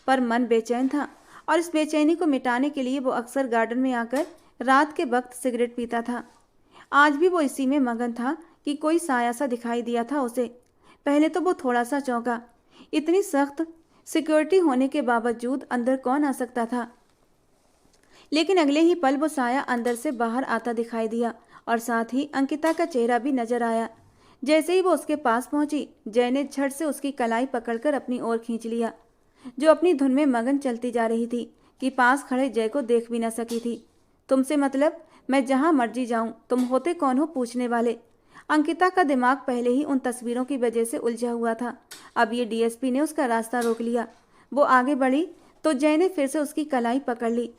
पर मन बेचैन था, और इस बेचैनी को मिटाने के लिए वो अक्सर गार्डन में आकर रात के वक्त सिगरेट पीता था। आज भी वो इसी में मगन था कि कोई साया सा दिखाई दिया था उसे। पहले तो वो थोड़ा सा चौंका। इतनी सख्त सिक्योरिटी होने के बावजूद अंदर कौन आ सकता था? लेकिन अगले ही पल वो साया अंदर से बाहर आता दिखाई दिया, और साथ ही अंकिता का चेहरा भी नजर आया। जैसे ही वो उसके पास पहुंची, जय ने झट से उसकी कलाई पकड़कर अपनी ओर खींच लिया, जो अपनी धुन में मगन चलती जा रही थी कि पास खड़े जय को देख भी न सकी थी। तुमसे मतलब? मैं जहां मर्जी जाऊं, तुम होते कौन हो पूछने वाले? अंकिता का दिमाग पहले ही उन तस्वीरों की वजह से उलझा हुआ था। अब ये डीएसपी ने उसका रास्ता रोक लिया। वो आगे बढ़ी तो जय ने फिर से उसकी कलाई पकड़ ली।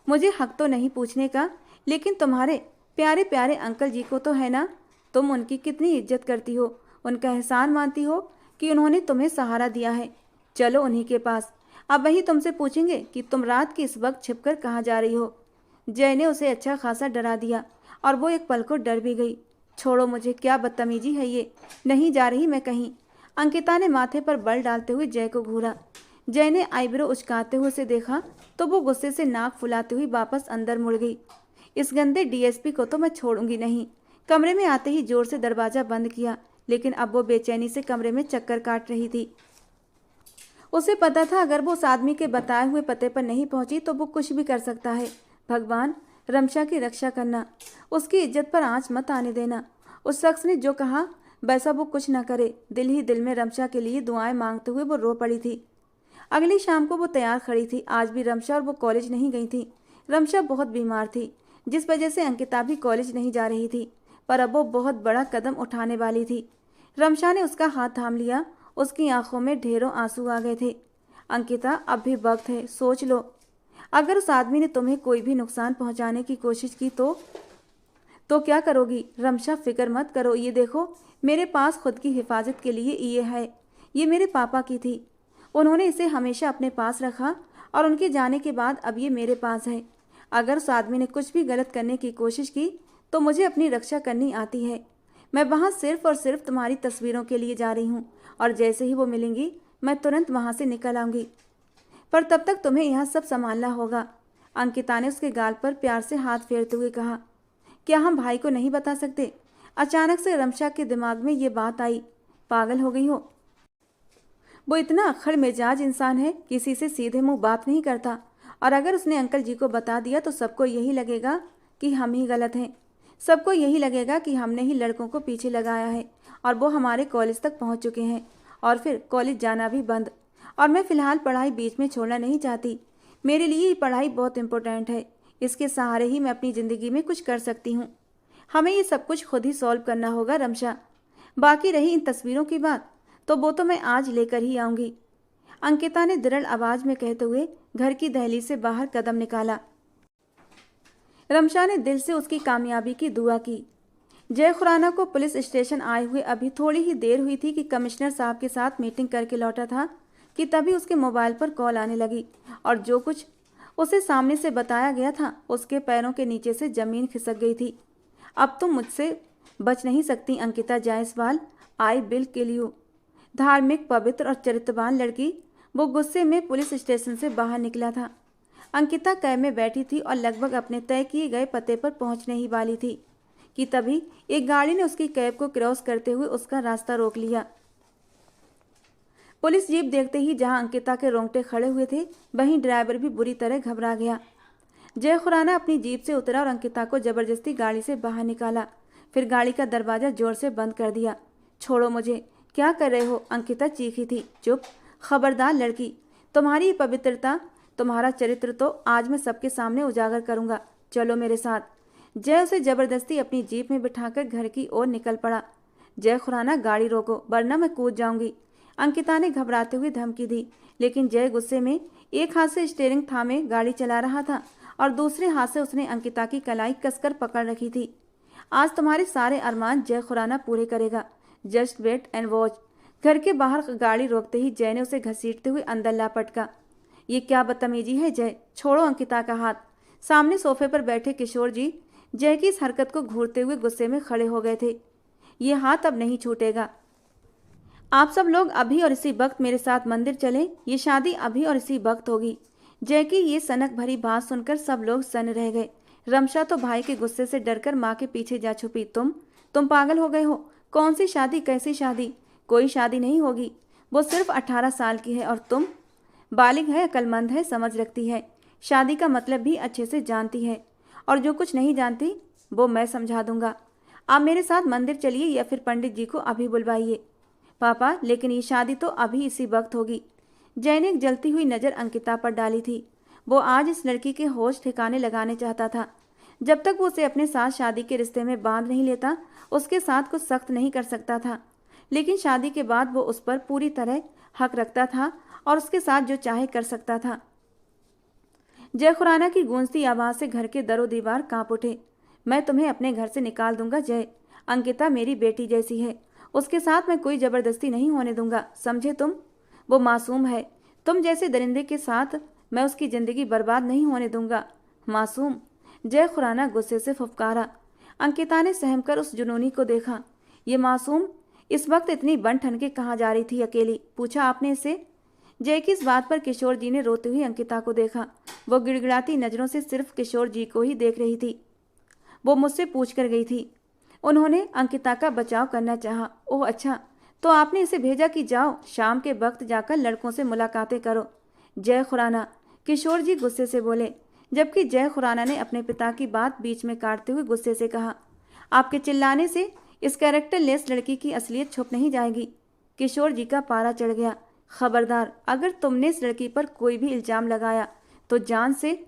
मुझे हक तो नहीं पूछने का, लेकिन तुम्हारे प्यारे प्यारे अंकल जी को तो है ना? तुम उनकी कितनी इज्जत करती हो, उनका एहसान मानती हो कि उन्होंने तुम्हें सहारा दिया है। चलो उन्हीं के पास। अब वही तुमसे पूछेंगे कि तुम रात के इस वक्त छिपकर कहाँ जा रही हो। जय ने उसे अच्छा खासा डरा दिया, और वो एक पल को डर भी गई। छोड़ो मुझे, क्या बदतमीजी है ये? नहीं जा रही मैं कहीं। अंकिता ने माथे पर बल डालते हुए जय को घूरा। जय ने आईब्रो उचकाते हुए उसे देखा तो वो गुस्से से नाक फुलाती हुई वापस अंदर मुड़ गई। इस गंदे डीएसपी को तो मैं छोड़ूंगी नहीं। कमरे में आते ही जोर से दरवाजा बंद किया, लेकिन अब वो बेचैनी से कमरे में चक्कर काट रही थी। उसे पता था अगर वो उस आदमी के बताए हुए पते पर नहीं पहुंची तो वो कुछ भी कर सकता है। भगवान, रमशा की रक्षा करना, उसकी इज्जत पर आंच मत आने देना। उस शख्स ने जो कहा वैसा वो कुछ न करे। दिल ही दिल में रमशा के लिए दुआएं मांगते हुए वो रो पड़ी थी। अगली शाम को वो तैयार खड़ी थी। आज भी रमशा और वो कॉलेज नहीं गई थी। रमशा बहुत बीमार थी, जिस वजह से अंकिता भी कॉलेज नहीं जा रही थी, पर अब वो बहुत बड़ा कदम उठाने वाली थी। रमशा ने उसका हाथ थाम लिया। उसकी आंखों में ढेरों आंसू आ गए थे। अंकिता, अब भी वक्त है, सोच लो। अगर उस आदमी ने तुम्हें कोई भी नुकसान पहुंचाने की कोशिश की तो क्या करोगी? रमशा, फिक्र मत करो। ये देखो, मेरे पास खुद की हिफाजत के लिए ये है। ये मेरे पापा की थी, उन्होंने इसे हमेशा अपने पास रखा, और उनके जाने के बाद अब ये मेरे पास है। अगर उस आदमी ने कुछ भी गलत करने की कोशिश की तो मुझे अपनी रक्षा करनी आती है। मैं वहाँ सिर्फ और सिर्फ तुम्हारी तस्वीरों के लिए जा रही हूँ, और जैसे ही वो मिलेंगी मैं तुरंत वहाँ से निकल आऊँगी। पर तब तक तुम्हें यह सब संभालना होगा। अंकिता ने उसके गाल पर प्यार से हाथ फेरते हुए कहा। क्या हम भाई को नहीं बता सकते? अचानक से रमशा के दिमाग में ये बात आई। पागल हो गई हो? वो इतना अक्खड़ मिजाज इंसान है, किसी से सीधे मुंह बात नहीं करता, और अगर उसने अंकल जी को बता दिया तो सबको यही लगेगा कि हम ही गलत हैं। सबको यही लगेगा कि हमने ही लड़कों को पीछे लगाया है और वो हमारे कॉलेज तक पहुंच चुके हैं और फिर कॉलेज जाना भी बंद। और मैं फ़िलहाल पढ़ाई बीच में छोड़ना नहीं चाहती। मेरे लिए ये पढ़ाई बहुत इम्पोर्टेंट है। इसके सहारे ही मैं अपनी ज़िंदगी में कुछ कर सकती हूँ। हमें ये सब कुछ खुद ही सॉल्व करना होगा रमशा। बाकी रही इन तस्वीरों की बात, तो वो तो मैं आज लेकर ही आऊँगी, अंकिता ने दृढ़ आवाज़ में कहते हुए घर की दहलीज से बाहर कदम निकाला। रमशा ने दिल से उसकी कामयाबी की दुआ की। जय खुराना को पुलिस स्टेशन आए हुए अभी थोड़ी ही देर हुई थी कि कमिश्नर साहब के साथ मीटिंग करके लौटा था कि तभी उसके मोबाइल पर कॉल आने लगी और जो कुछ उसे सामने से बताया गया था उसके पैरों के नीचे से जमीन खिसक गई थी। अब तुम मुझसे बच नहीं सकती Ankita Jaiswal, I will kill you. धार्मिक, पवित्र और चरित्रवान लड़की वो गुस्से में पुलिस स्टेशन से बाहर निकला था। अंकिता कैब में बैठी थी और लगभग अपने तय किए गए पते पर पहुंचने ही वाली थी कि तभी एक गाड़ी ने उसकी कैब को क्रॉस करते हुए उसका रास्ता रोक लिया। पुलिस जीप देखते ही जहां अंकिता के रोंगटे खड़े हुए थे वहीं ड्राइवर भी बुरी तरह घबरा गया। जय खुराना अपनी जीप से उतरा और अंकिता को जबरदस्ती गाड़ी से बाहर निकाला, फिर गाड़ी का दरवाजा जोर से बंद कर दिया। छोड़ो मुझे, क्या कर रहे हो? अंकिता चीखी थी। चुप, खबरदार लड़की, तुम्हारी पवित्रता, तुम्हारा चरित्र तो आज मैं सबके सामने उजागर करूंगा। चलो मेरे साथ। जय उसे जबरदस्ती अपनी जीप में बिठाकर घर की ओर निकल पड़ा। जय खुराना, गाड़ी रोको वरना मैं कूद जाऊंगी, अंकिता ने घबराते हुए धमकी दी। लेकिन जय गुस्से में एक हाथ से स्टीयरिंग थामे गाड़ी चला रहा था और दूसरे हाथ से उसने अंकिता की कलाई कसकर पकड़ रखी थी। आज तुम्हारे सारे अरमान जय खुराना पूरे करेगा। Just wait and watch. घर के बाहर गाड़ी रोकते ही जय ने उसे घसीटते हुए अंदर ला पटका। ये क्या बदतमीजी है जय, छोड़ो अंकिता का हाथ। सामने सोफे पर बैठे किशोर जी जय की इस हरकत को घूरते हुए गुस्से में खड़े हो गए थे। ये हाथ अब नहीं छूटेगा। आप सब लोग अभी और इसी वक्त मेरे साथ मंदिर चलें। ये शादी अभी और इसी वक्त होगी। जय की ये सनक भरी बात सुनकर सब लोग सन्न रह गए। रमशा तो भाई के गुस्से से डरकर माँ के पीछे जा छुपी। तुम पागल हो गए हो? कौन सी शादी, कैसी शादी? कोई शादी नहीं होगी। वो सिर्फ 18 साल की है और तुम बालिग है, अक्लमंद है, समझ रखती है, शादी का मतलब भी अच्छे से जानती है। और जो कुछ नहीं जानती वो मैं समझा दूंगा। आप मेरे साथ मंदिर चलिए या फिर पंडित जी को अभी बुलवाइए। पापा, लेकिन ये शादी तो अभी इसी वक्त होगी। जय ने एक जलती हुई नज़र अंकिता पर डाली थी। वो आज इस लड़की के होश ठिकाने लगाने चाहता था। जब तक वो उसे अपने साथ शादी के रिश्ते में बांध नहीं लेता उसके साथ कुछ सख्त नहीं कर सकता था, लेकिन शादी के बाद वो उस पर पूरी तरह हक रखता था और उसके साथ जो चाहे कर सकता था। जय खुराना की गूंजती आवाज़ से घर के दरो दीवार कांप उठे। मैं तुम्हें अपने घर से निकाल दूंगा जय। अंकिता मेरी बेटी जैसी है, उसके साथ मैं कोई जबरदस्ती नहीं होने दूंगा, समझे तुम? वो मासूम है, तुम जैसे दरिंदे के साथ मैं उसकी ज़िंदगी बर्बाद नहीं होने दूंगा। मासूम? जय खुराना गुस्से से फुफकारा। अंकिता ने सहमकर उस जुनूनी को देखा। ये मासूम इस वक्त इतनी बन ठन के कहाँ जा रही थी अकेली? पूछा आपने इससे? जय की इस बात पर किशोर जी ने रोते हुए अंकिता को देखा। वो गिड़गिड़ाती नज़रों से सिर्फ किशोर जी को ही देख रही थी। वो मुझसे पूछ कर गई थी। उन्होंने अंकिता का बचाव करना चाहा। ओह अच्छा, तो आपने इसे भेजा कि जाओ शाम के वक्त जाकर लड़कों से मुलाकातें करो। जय खुराना, किशोर जी गुस्से से बोले, जबकि जय खुराना ने अपने पिता की बात बीच में काटते हुए गुस्से से कहा, आपके चिल्लाने से इस कैरेक्टरलेस लड़की की असलियत छुप नहीं जाएगी। किशोर जी का पारा चढ़ गया। खबरदार, अगर तुमने इस लड़की पर कोई भी इल्जाम लगाया तो जान से,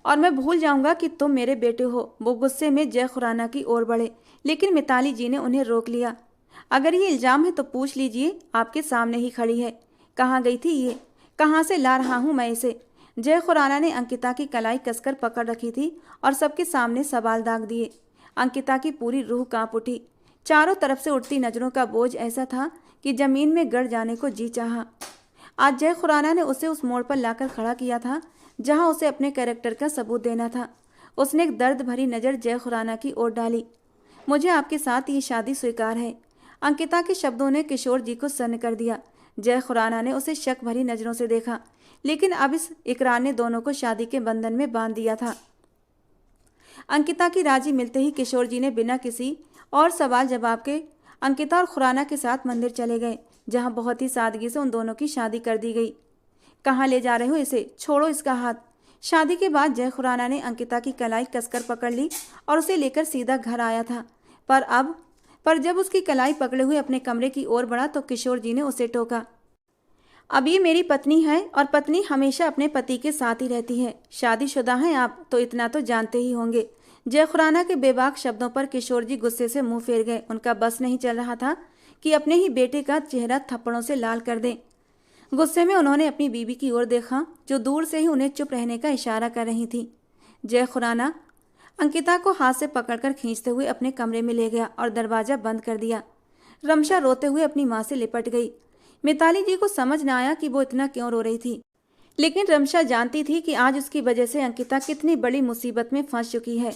और मैं भूल जाऊंगा कि तुम मेरे बेटे हो। वो गुस्से में जय खुराना की ओर बढ़े, लेकिन मिताली जी ने उन्हें रोक लिया। अगर ये इल्जाम है तो पूछ लीजिए, आपके सामने ही खड़ी है। कहाँ गई थी ये? कहाँ से ला रहा हूँ मैं इसे? जय खुराना ने अंकिता की कलाई कसकर पकड़ रखी थी और सबके सामने सवाल दाग दिए। अंकिता की पूरी रूह कांप उठी। चारों तरफ से उठती नजरों का बोझ ऐसा था कि जमीन में गड़ जाने को जी चाहा। आज जय खुराना ने उसे उस मोड़ पर लाकर खड़ा किया था जहां उसे अपने कैरेक्टर का सबूत देना था। उसने एक दर्द भरी नज़र जय खुराना की ओर डाली। मुझे आपके साथ ये शादी स्वीकार है। अंकिता के शब्दों ने किशोर जी को सन्न कर दिया। जय खुराना ने उसे शक भरी नज़रों से देखा, लेकिन अब इस इकरार ने दोनों को शादी के बंधन में बांध दिया था। अंकिता की राजी मिलते ही किशोर जी ने बिना किसी और सवाल जवाब के अंकिता और खुराना के साथ मंदिर चले गए, जहां बहुत ही सादगी से उन दोनों की शादी कर दी गई। कहाँ ले जा रहे हो इसे? छोड़ो इसका हाथ। शादी के बाद जय खुराना ने अंकिता की कलाई कसकर पकड़ ली और उसे लेकर सीधा घर आया था। पर जब उसकी कलाई पकड़े हुए अपने कमरे की ओर बढ़ा तो किशोर जी ने उसे टोका। अब ये मेरी पत्नी है और पत्नी हमेशा अपने पति के साथ ही रहती है। शादीशुदा हैं आप तो इतना तो जानते ही होंगे। जय खुराना के बेबाक शब्दों पर किशोर जी गुस्से से मुंह फेर गए। उनका बस नहीं चल रहा था कि अपने ही बेटे का चेहरा थप्पड़ों से लाल कर दें। गुस्से में उन्होंने अपनी बीवी की ओर देखा, जो दूर से ही उन्हें चुप रहने का इशारा कर रही थी। जय खुराना अंकिता को हाथ से पकड़कर खींचते हुए अपने कमरे में ले गया और दरवाजा बंद कर दिया। रमशा रोते हुए अपनी माँ से लिपट गई। मिताली जी को समझ न आया कि वो इतना क्यों रो रही थी, लेकिन रमशा जानती थी कि आज उसकी वजह से अंकिता कितनी बड़ी मुसीबत में फंस चुकी है।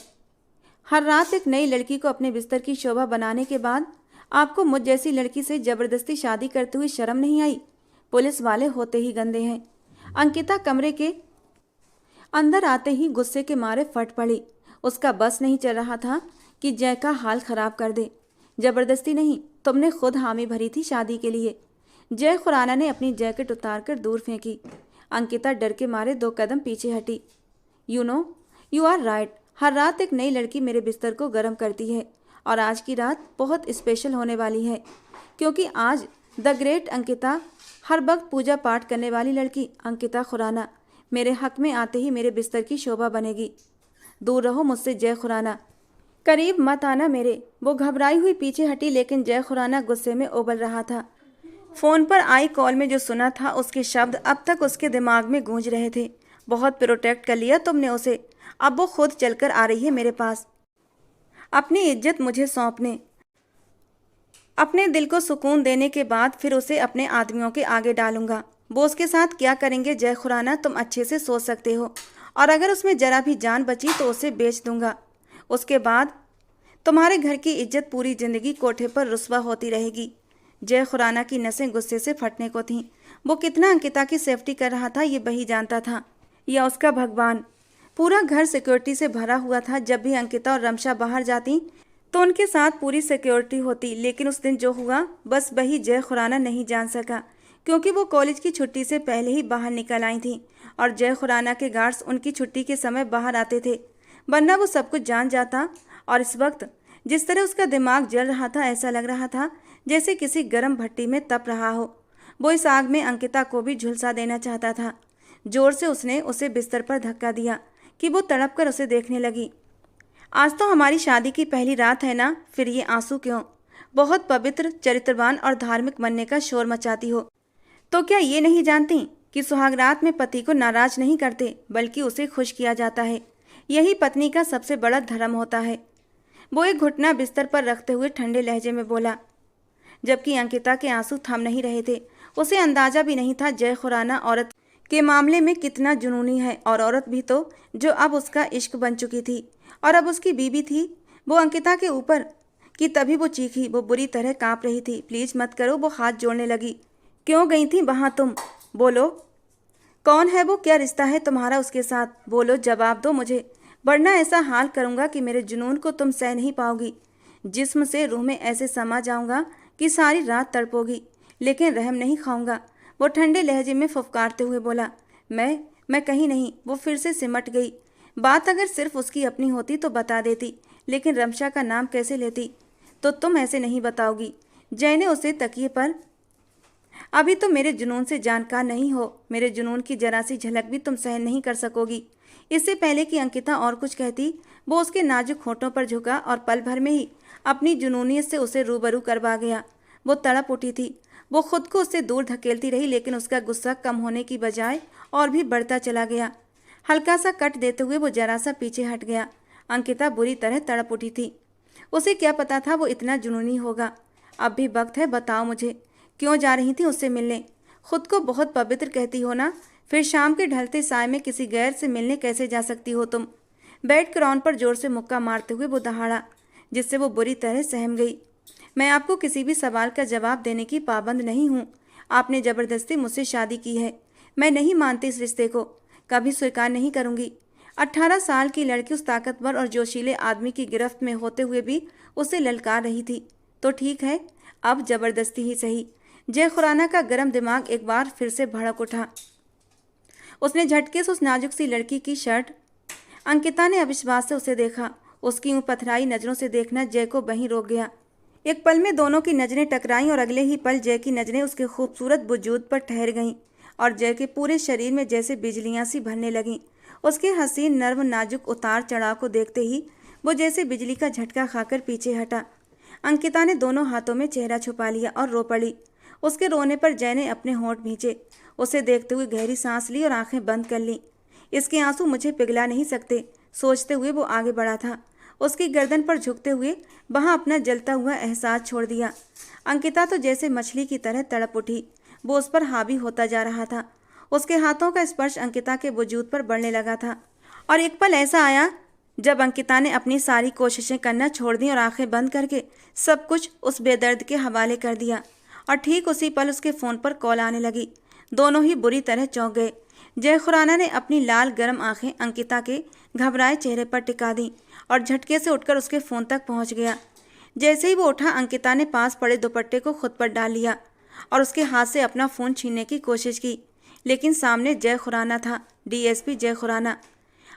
हर रात एक नई लड़की को अपने बिस्तर की शोभा बनाने के बाद आपको मुझ जैसी लड़की से जबरदस्ती शादी करते हुए शर्म नहीं आई? पुलिस वाले होते ही गंदे हैं। अंकिता कमरे के अंदर आते ही गुस्से के मारे फट पड़ी। उसका बस नहीं चल रहा था कि जय का हाल खराब कर दे। जबरदस्ती नहीं, तुमने खुद हामी भरी थी शादी के लिए। जय खुराना ने अपनी जैकेट उतारकर दूर फेंकी। अंकिता डर के मारे 2 कदम पीछे हटी। You are right. हर रात एक नई लड़की मेरे बिस्तर को गर्म करती है और आज की रात बहुत स्पेशल होने वाली है, क्योंकि आज द ग्रेट अंकिता, हर वक्त पूजा पाठ करने वाली लड़की अंकिता खुराना मेरे हक में आते ही मेरे बिस्तर की शोभा बनेगी। दूर रहो मुझसे जय खुराना, करीब मत आना मेरे। वो घबराई हुई पीछे हटी, लेकिन जय खुराना गुस्से में उबल रहा था। फोन पर आई कॉल में जो सुना था उसके शब्द अब तक उसके दिमाग में गूंज रहे थे। बहुत प्रोटेक्ट कर लिया तुमने उसे, अब वो खुद चलकर आ रही है मेरे पास, अपनी इज्जत मुझे सौंपने। अपने दिल को सुकून देने के बाद फिर उसे अपने आदमियों के आगे डालूंगा। वो उसके साथ क्या करेंगे जय खुराना तुम अच्छे से सोच सकते हो, और अगर उसमें जरा भी जान बची तो उसे बेच दूंगा। उसके बाद तुम्हारे घर की इज्जत पूरी जिंदगी कोठे पर रुस्वा होती रहेगी। जय खुराना की नसें गुस्से से फटने को थीं। वो कितना अंकिता की सेफ्टी कर रहा था ये वही जानता था, या उसका भगवान। पूरा घर सिक्योरिटी से भरा हुआ था। जब भी अंकिता और रमशा बाहर जाती तो उनके साथ पूरी सिक्योरिटी होती, लेकिन उस दिन जो हुआ बस वही जय खुराना नहीं जान सका, क्योंकि वो कॉलेज की छुट्टी से पहले ही बाहर निकल आई थी और जय खुराना के गार्ड्स उनकी छुट्टी के समय बाहर आते थे, वरना वो सब कुछ जान जाता। और इस वक्त जिस तरह उसका दिमाग जल रहा था, ऐसा लग रहा था जैसे किसी गर्म भट्टी में तप रहा हो। वो इस आग में अंकिता को भी झुलसा देना चाहता था। जोर से उसने उसे बिस्तर पर धक्का दिया कि वो तड़प कर उसे देखने लगी। आज तो हमारी शादी की पहली रात है ना, फिर ये आंसू क्यों? बहुत पवित्र, चरित्रवान और धार्मिक बनने का शोर मचाती हो तो क्या ये नहीं जानती कि सुहागरात में पति को नाराज नहीं करते बल्कि उसे खुश किया जाता है। यही पत्नी का सबसे बड़ा धर्म होता है। वो एक घुटना बिस्तर पर रखते हुए ठंडे लहजे में बोला, जबकि अंकिता के आंसू थम नहीं रहे थे। उसे अंदाजा भी नहीं था जय खुराना औरत के मामले में कितना जुनूनी है, और औरत भी तो जो अब उसका इश्क बन चुकी थी और अब उसकी बीवी थी वो अंकिता के ऊपर, कि तभी वो चीखी। वो बुरी तरह कांप रही थी। प्लीज मत करो, वो हाथ जोड़ने लगी। क्यों गई थी वहां तुम? बोलो, कौन है वो? क्या रिश्ता है तुम्हारा उसके साथ? बोलो, जवाब दो मुझे, वरना ऐसा हाल करूंगा कि मेरे जुनून को तुम सह नहीं पाओगी। जिस्म से रूह में ऐसे समा जाऊंगा कि सारी रात तड़पोगी, लेकिन रहम नहीं खाऊंगा। वो ठंडे लहजे में फुफकारते हुए बोला, मैं कहीं नहीं। वो फिर से सिमट गई। बात अगर सिर्फ उसकी अपनी होती तो बता देती, लेकिन रमशा का नाम कैसे लेती? तो तुम ऐसे नहीं बताओगी। जय ने उसे तकिए पर, अभी तो मेरे जुनून से जानकार नहीं हो। मेरे जुनून की जरा सी झलक भी तुम सहन नहीं कर सकोगी। इससे पहले कि अंकिता और कुछ कहती, वो उसके नाजुक होठों पर झुका और पल भर में ही अपनी जुनूनियत से उसे रूबरू करवा गया। वो तड़प उठी थी। वो खुद को उससे दूर धकेलती रही, लेकिन उसका गुस्सा कम होने की बजाय और भी बढ़ता चला गया। हल्का सा कट देते हुए वो जरा सा पीछे हट गया। अंकिता बुरी तरह तड़प उठी थी। उसे क्या पता था वो इतना जुनूनी होगा। अब भी वक्त है, बताओ मुझे, क्यों जा रही थी उससे मिलने? खुद को बहुत पवित्र कहती हो ना, फिर शाम के ढलते साय में किसी गैर से मिलने कैसे जा सकती हो तुम? बेड क्रॉन पर जोर से मुक्का मारते हुए वो दहाड़ा, जिससे वो बुरी तरह सहम गई। मैं आपको किसी भी सवाल का जवाब देने की पाबंद नहीं हूँ। आपने ज़बरदस्ती मुझसे शादी की है। मैं नहीं मानती इस रिश्ते को, कभी स्वीकार नहीं करूँगी। 18 साल की लड़की उस ताकतवर और जोशीले आदमी की गिरफ्त में होते हुए भी उसे ललकार रही थी। तो ठीक है, अब ज़बरदस्ती ही सही। जय खुराना का गर्म दिमाग एक बार फिर से भड़क उठा। उसने झटके से उस नाजुक सी लड़की की शर्ट। अंकिता ने अविश्वास से उसे देखा। उसकी यूं पथराई नजरों से देखना जय को वहीं रोक गया। एक पल में दोनों की नजरें टकराईं और अगले ही पल जय की नजरें उसके खूबसूरत वजूद पर ठहर गईं और जय के पूरे शरीर में जैसे बिजलियां सी भरने लगीं। उसके हसीन नर्म नाजुक उतार चढ़ाव को देखते ही वो जैसे बिजली का झटका खाकर पीछे हटा। अंकिता ने दोनों हाथों में चेहरा छुपा लिया और रो पड़ी। उसके रोने पर जय ने अपने होंठ भींचे। उसे देखते हुए गहरी सांस ली और आंखें बंद कर लीं। इसके आंसू मुझे पिघला नहीं सकते, सोचते हुए वो आगे बढ़ा था। उसकी गर्दन पर झुकते हुए वहां अपना जलता हुआ एहसास छोड़ दिया। अंकिता तो जैसे मछली की तरह तड़प उठी। वो उस पर हावी होता जा रहा था। उसके हाथों का स्पर्श अंकिता के वजूद पर बढ़ने लगा था और एक पल ऐसा आया जब अंकिता ने अपनी सारी कोशिशें करना छोड़ दी और आंखें बंद करके सब कुछ उस बेदर्द के हवाले कर दिया। और ठीक उसी पल उसके फ़ोन पर कॉल आने लगी। दोनों ही बुरी तरह चौंक गए। जय खुराना ने अपनी लाल गर्म आंखें अंकिता के घबराए चेहरे पर टिका दी और झटके से उठकर उसके फ़ोन तक पहुंच गया। जैसे ही वो उठा, अंकिता ने पास पड़े दुपट्टे को खुद पर डाल लिया और उसके हाथ से अपना फ़ोन छीनने की कोशिश की, लेकिन सामने जय खुराना था, डीएसपी जय खुराना।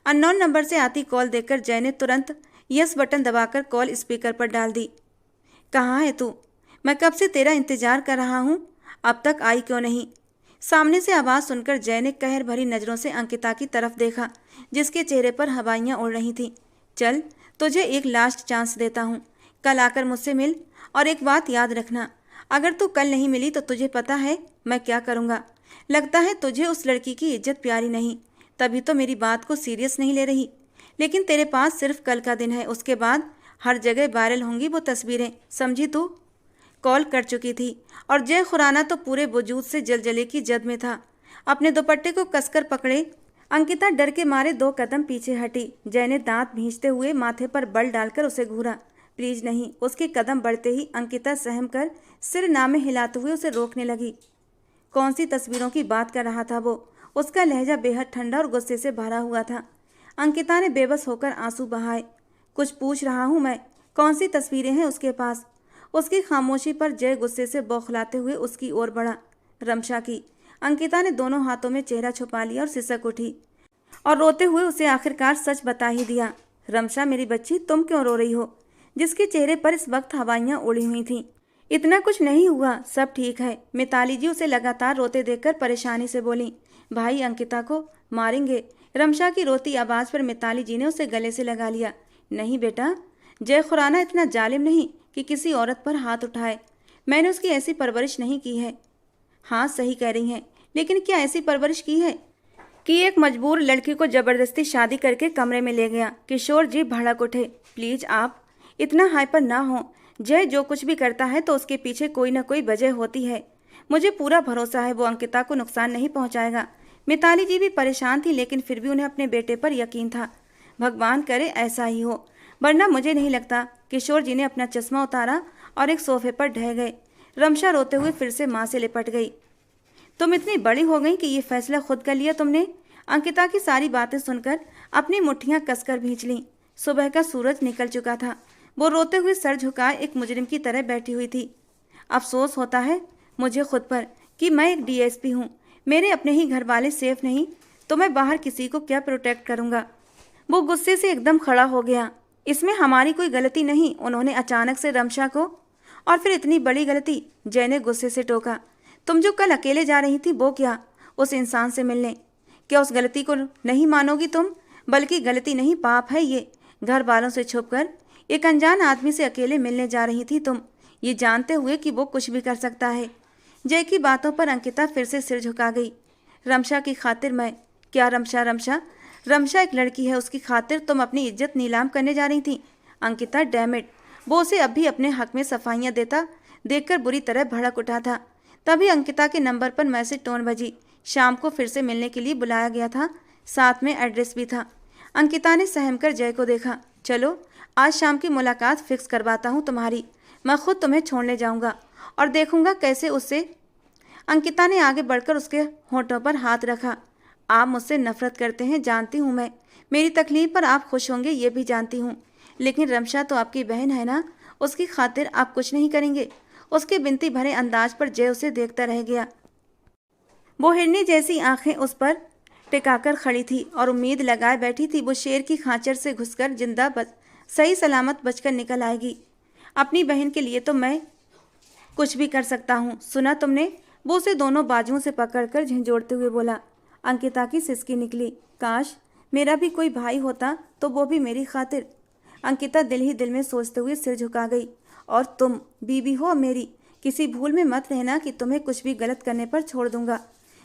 अननोन नंबर से आती कॉल देखकर जय ने तुरंत यस बटन दबाकर कॉल स्पीकर पर डाल दी। कहाँ है तू? मैं कब से तेरा इंतजार कर रहा हूँ, अब तक आई क्यों नहीं? सामने से आवाज़ सुनकर जय ने कहर भरी नज़रों से अंकिता की तरफ देखा, जिसके चेहरे पर हवाइयाँ उड़ रही थीं। चल, तुझे एक लास्ट चांस देता हूँ, कल आकर मुझसे मिल। और एक बात याद रखना, अगर तू कल नहीं मिली तो तुझे पता है मैं क्या करूँगा। लगता है तुझे उस लड़की की इज्जत प्यारी नहीं, तभी तो मेरी बात को सीरियस नहीं ले रही। लेकिन तेरे पास सिर्फ कल का दिन है, उसके बाद हर जगह वायरल होंगी वो तस्वीरें, समझी तू? कॉल कर चुकी थी और जय खुराना तो पूरे वजूद से जलजले की जद में था। अपने दुपट्टे को कसकर पकड़े अंकिता डर के मारे 2 कदम पीछे हटी। जय ने दांत भींचते हुए माथे पर बल डालकर उसे घूरा। प्लीज नहीं। उसके कदम बढ़ते ही अंकिता सहम कर सिर नामे हिलाते हुए उसे रोकने लगी। कौन सी तस्वीरों की बात कर रहा था वो? उसका लहजा बेहद ठंडा और गुस्से से भरा हुआ था। अंकिता ने बेबस होकर आंसू बहाए। कुछ पूछ रहा हूँ मैं, कौन सी तस्वीरें हैं उसके पास? उसकी खामोशी पर जय गुस्से से बौखलाते हुए उसकी ओर बढ़ा। रमशा की। अंकिता ने दोनों हाथों में चेहरा छुपा लिया और सिसक उठी और रोते हुए उसे आखिरकार सच बता ही दिया। रमशा मेरी बच्ची, तुम क्यों रो रही हो? जिसके चेहरे पर इस वक्त हवाइयाँ उड़ी हुई थीं। इतना कुछ नहीं हुआ, सब ठीक है। मिताली जी उसे लगातार रोते देखकर परेशानी से बोली। भाई अंकिता को मारेंगे। रमशा की रोती आवाज़ पर मिताली जी ने उसे गले से लगा लिया। नहीं बेटा, जय खुराना इतना जालिम नहीं कि किसी औरत पर हाथ उठाए। मैंने उसकी ऐसी परवरिश नहीं की है। हाँ सही कह रही हैं, लेकिन क्या ऐसी परवरिश की है कि एक मजबूर लड़की को जबरदस्ती शादी करके कमरे में ले गया? किशोर जी भड़क उठे। प्लीज आप इतना हाइपर ना हो। जय जो कुछ भी करता है तो उसके पीछे कोई ना कोई वजह होती है। मुझे पूरा भरोसा है वो अंकिता को नुकसान नहीं पहुंचाएगा। मिताली जी भी परेशान थी, लेकिन फिर भी उन्हें अपने बेटे पर यकीन था। भगवान करे ऐसा ही हो, वरना मुझे नहीं लगता। किशोर जी ने अपना चश्मा उतारा और एक सोफे पर ढह गए। रमशा रोते हुए फिर से माँ से लिपट गई। तुम इतनी बड़ी हो गई कि ये फैसला खुद कर लिया तुमने? अंकिता की सारी बातें सुनकर अपनी मुट्ठियां कसकर भींच लीं। सुबह का सूरज निकल चुका था। वो रोते हुए सर झुकाए एक मुजरिम की तरह बैठी हुई थी। अफसोस होता है मुझे खुद पर कि मैं एक डीएसपी हूँ। मेरे अपने ही घर वाले सेफ नहीं तो मैं बाहर किसी को क्या प्रोटेक्ट करूँगा? वो गुस्से से एकदम खड़ा हो गया। इसमें हमारी कोई गलती नहीं, उन्होंने अचानक से रमशा को। और फिर इतनी बड़ी गलती? जय ने गुस्से से टोका। तुम जो कल अकेले जा रही थी वो क्या, उस इंसान से मिलने? क्या उस गलती को नहीं मानोगी तुम? बल्कि गलती नहीं, पाप है ये। घर वालों से छुपकर एक अनजान आदमी से अकेले मिलने जा रही थी तुम, ये जानते हुए कि वो कुछ भी कर सकता है। जय की बातों पर अंकिता फिर से सिर झुका गई। रमशा की खातिर मैं क्या? रमशा रमशा रमशा एक लड़की है, उसकी खातिर तुम अपनी इज्जत नीलाम करने जा रही थी? अंकिता डैमिट, वो उसे अब भी अपने हक में सफाइयाँ देता देखकर बुरी तरह भड़क उठा था। तभी अंकिता के नंबर पर मैसेज टोन बजी। शाम को फिर से मिलने के लिए बुलाया गया था, साथ में एड्रेस भी था। अंकिता ने सहम कर जय को देखा। चलो आज शाम की मुलाकात फिक्स करवाता हूँ तुम्हारी। मैं खुद तुम्हें छोड़ने जाऊँगा और देखूँगा कैसे उससे। अंकिता ने आगे बढ़कर उसके होठों पर हाथ रखा। आप मुझसे नफरत करते हैं, जानती हूँ मैं। मेरी तकलीफ पर आप खुश होंगे ये भी जानती हूँ, लेकिन रमशा तो आपकी बहन है ना, उसकी खातिर आप कुछ नहीं करेंगे? उसके बिनती भरे अंदाज पर जय उसे देखता रह गया। वो हिरनी जैसी आंखें उस पर टिकाकर खड़ी थी और उम्मीद लगाए बैठी थी वो शेर की खांचर से घुसकर जिंदा सही सलामत बचकर निकल आएगी। अपनी बहन के लिए तो मैं कुछ भी कर सकता हूँ, सुना तुमने? वो उसे दोनों बाजुओं से पकड़कर झंझोड़ते हुए बोला। अंकिता की सिसकी निकली। काश मेरा भी कोई भाई होता तो वो भी मेरी खातिर। अंकिता दिल ही दिल में सोचते हुए सिर झुका गई। और तुम बीबी हो मेरी, किसी भूल में मत रहना कि तुम्हें कुछ भी गलत करने पर छोड़ दूंगा।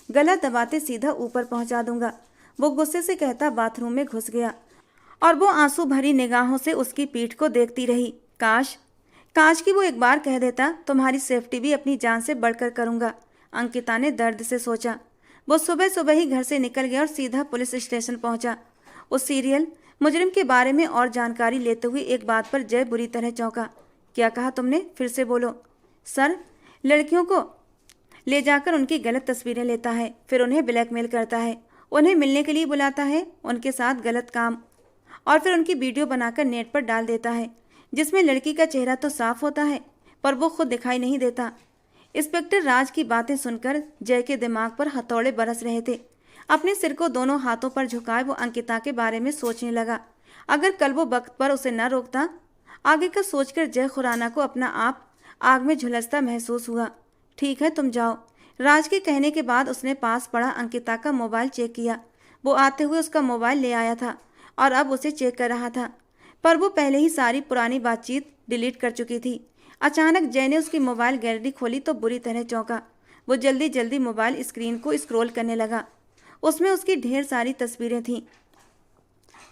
गला दबाते सीधा ऊपर पहुंचा दूंगा। वो गुस्से से कहता बाथरूम में घुस गया और वो आंसू भरी निगाहों से उसकी पीठ को देखती रही। काश काश कि वो एक बार कह देता, तुम्हारी सेफ्टी भी अपनी जान से बढ़कर करूंगा। अंकिता ने दर्द से सोचा। वो सुबह सुबह ही घर से निकल गया और सीधा पुलिस स्टेशन पहुंचा। उस सीरियल मुजरिम के बारे में और जानकारी लेते हुए एक बात पर जय बुरी तरह चौंका। क्या कहा तुमने? फिर से बोलो। सर, लड़कियों को ले जाकर उनकी गलत तस्वीरें लेता है, फिर उन्हें ब्लैकमेल करता है, उन्हें मिलने के लिए बुलाता है, उनके साथ गलत काम, और फिर उनकी वीडियो बनाकर नेट पर डाल देता है, जिसमें लड़की का चेहरा तो साफ होता है पर वो खुद दिखाई नहीं देता। इंस्पेक्टर राज की बातें सुनकर जय के दिमाग पर हथौड़े बरस रहे थे। अपने सिर को दोनों हाथों पर झुकाए वो अंकिता के बारे में सोचने लगा। अगर कल वो वक्त पर उसे न रोकता। आगे का सोचकर जय खुराना को अपना आप आग में झुलसता महसूस हुआ। ठीक है, तुम जाओ। राज के कहने के बाद उसने पास पड़ा अंकिता का मोबाइल चेक किया। वो आते हुए उसका मोबाइल ले आया था और अब उसे चेक कर रहा था, पर वो पहले ही सारी पुरानी बातचीत डिलीट कर चुकी थी। अचानक जय ने उसकी मोबाइल गैलरी खोली तो बुरी तरह चौंका। वो जल्दी जल्दी मोबाइल स्क्रीन को स्क्रॉल करने लगा। उसमें उसकी ढेर सारी तस्वीरें थीं,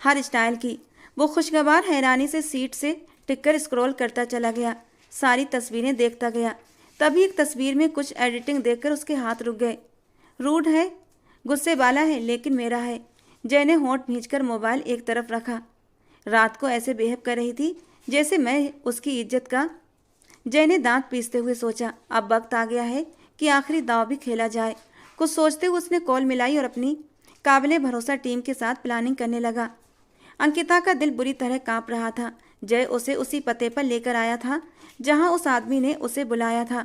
हर स्टाइल की। वो खुशगवार हैरानी से सीट से टिककर स्क्रॉल करता चला गया, सारी तस्वीरें देखता गया। तभी एक तस्वीर में कुछ एडिटिंग देखकर उसके हाथ रुक गए। रूड है, गुस्से वाला है, लेकिन मेरा है। जय ने होंठ भींचकर मोबाइल एक तरफ रखा। रात को ऐसे बिहेव कर रही थी जैसे मैं उसकी इज्जत का। जय ने दांत पीसते हुए सोचा, अब वक्त आ गया है कि आखिरी दांव भी खेला जाए। कुछ सोचते हुए उसने कॉल मिलाई और अपनी काबिले भरोसा टीम के साथ प्लानिंग करने लगा। अंकिता का दिल बुरी तरह कांप रहा था। जय उसे उसी पते पर लेकर आया था जहां उस आदमी ने उसे बुलाया था।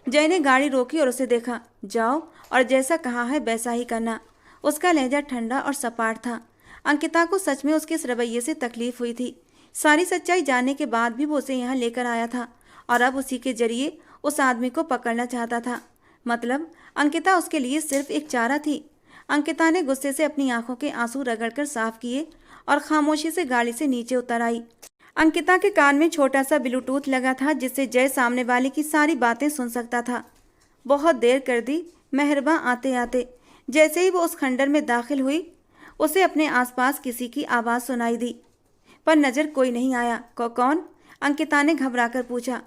जय ने गाड़ी रोकी और उसे देखा। जाओ और जैसा कहा है वैसा ही करना। उसका लहजा ठंडा और सपाट था। अंकिता को सच में उसके इस रवैये से तकलीफ हुई थी। सारी सच्चाई जानने के बाद भी वो उसे यहाँ लेकर आया था और अब उसी के जरिए उस आदमी को पकड़ना चाहता था। मतलब अंकिता उसके लिए सिर्फ एक चारा थी। अंकिता ने गुस्से से अपनी आंखों के आंसू रगड़कर साफ किए और खामोशी से गाड़ी से नीचे उतर आई। अंकिता के कान में छोटा सा ब्लूटूथ लगा था जिससे जय सामने वाले की सारी बातें सुन सकता था। बहुत देर कर दी मेहरबां आते आते। जैसे ही वो उस खंडर में दाखिल हुई उसे अपने आसपास किसी की आवाज़ सुनाई दी, पर नज़र कोई नहीं आया। कौन? अंकिता ने घबराकर पूछा।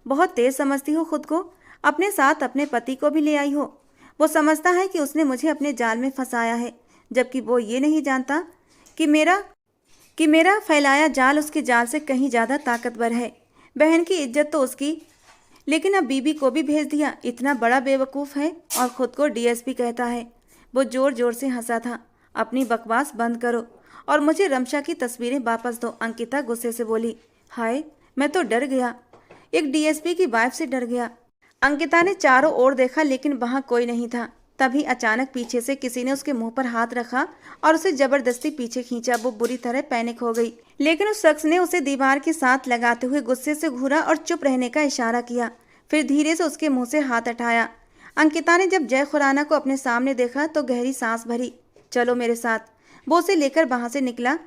बहुत तेज समझती हो खुद को, अपने साथ अपने पति को भी ले आई हो। वो समझता है कि उसने मुझे अपने जाल में फंसाया है, जबकि वो ये नहीं जानता कि मेरा फैलाया जाल उसके जाल से कहीं ज़्यादा ताकतवर है। बहन की इज्जत तो उसकी, लेकिन अब बीबी को भी भेज दिया। इतना बड़ा बेवकूफ़ है और ख़ुद को डीएसपी कहता है। वो ज़ोर ज़ोर से हंसा था। अपनी बकवास बंद करो और मुझे रमशा की तस्वीरें वापस दो, अंकिता गुस्से से बोली। हाय, मैं तो डर गया, एक डीएसपी की वाइफ से डर गया। अंकिता ने चारों ओर देखा लेकिन वहाँ कोई नहीं था। तभी अचानक पीछे से किसी ने उसके मुंह पर हाथ रखा और उसे जबरदस्ती पीछे खींचा। वो बुरी तरह पैनिक हो गई, लेकिन उस शख्स ने उसे दीवार के साथ लगाते हुए गुस्से से घूरा और चुप रहने का इशारा किया। फिर धीरे से उसके मुंह से हाथ हटाया। अंकिता ने जब जय खुराना को अपने सामने देखा तो गहरी सांस भरी। चलो मेरे साथ। वो उसे लेकर वहां से निकला।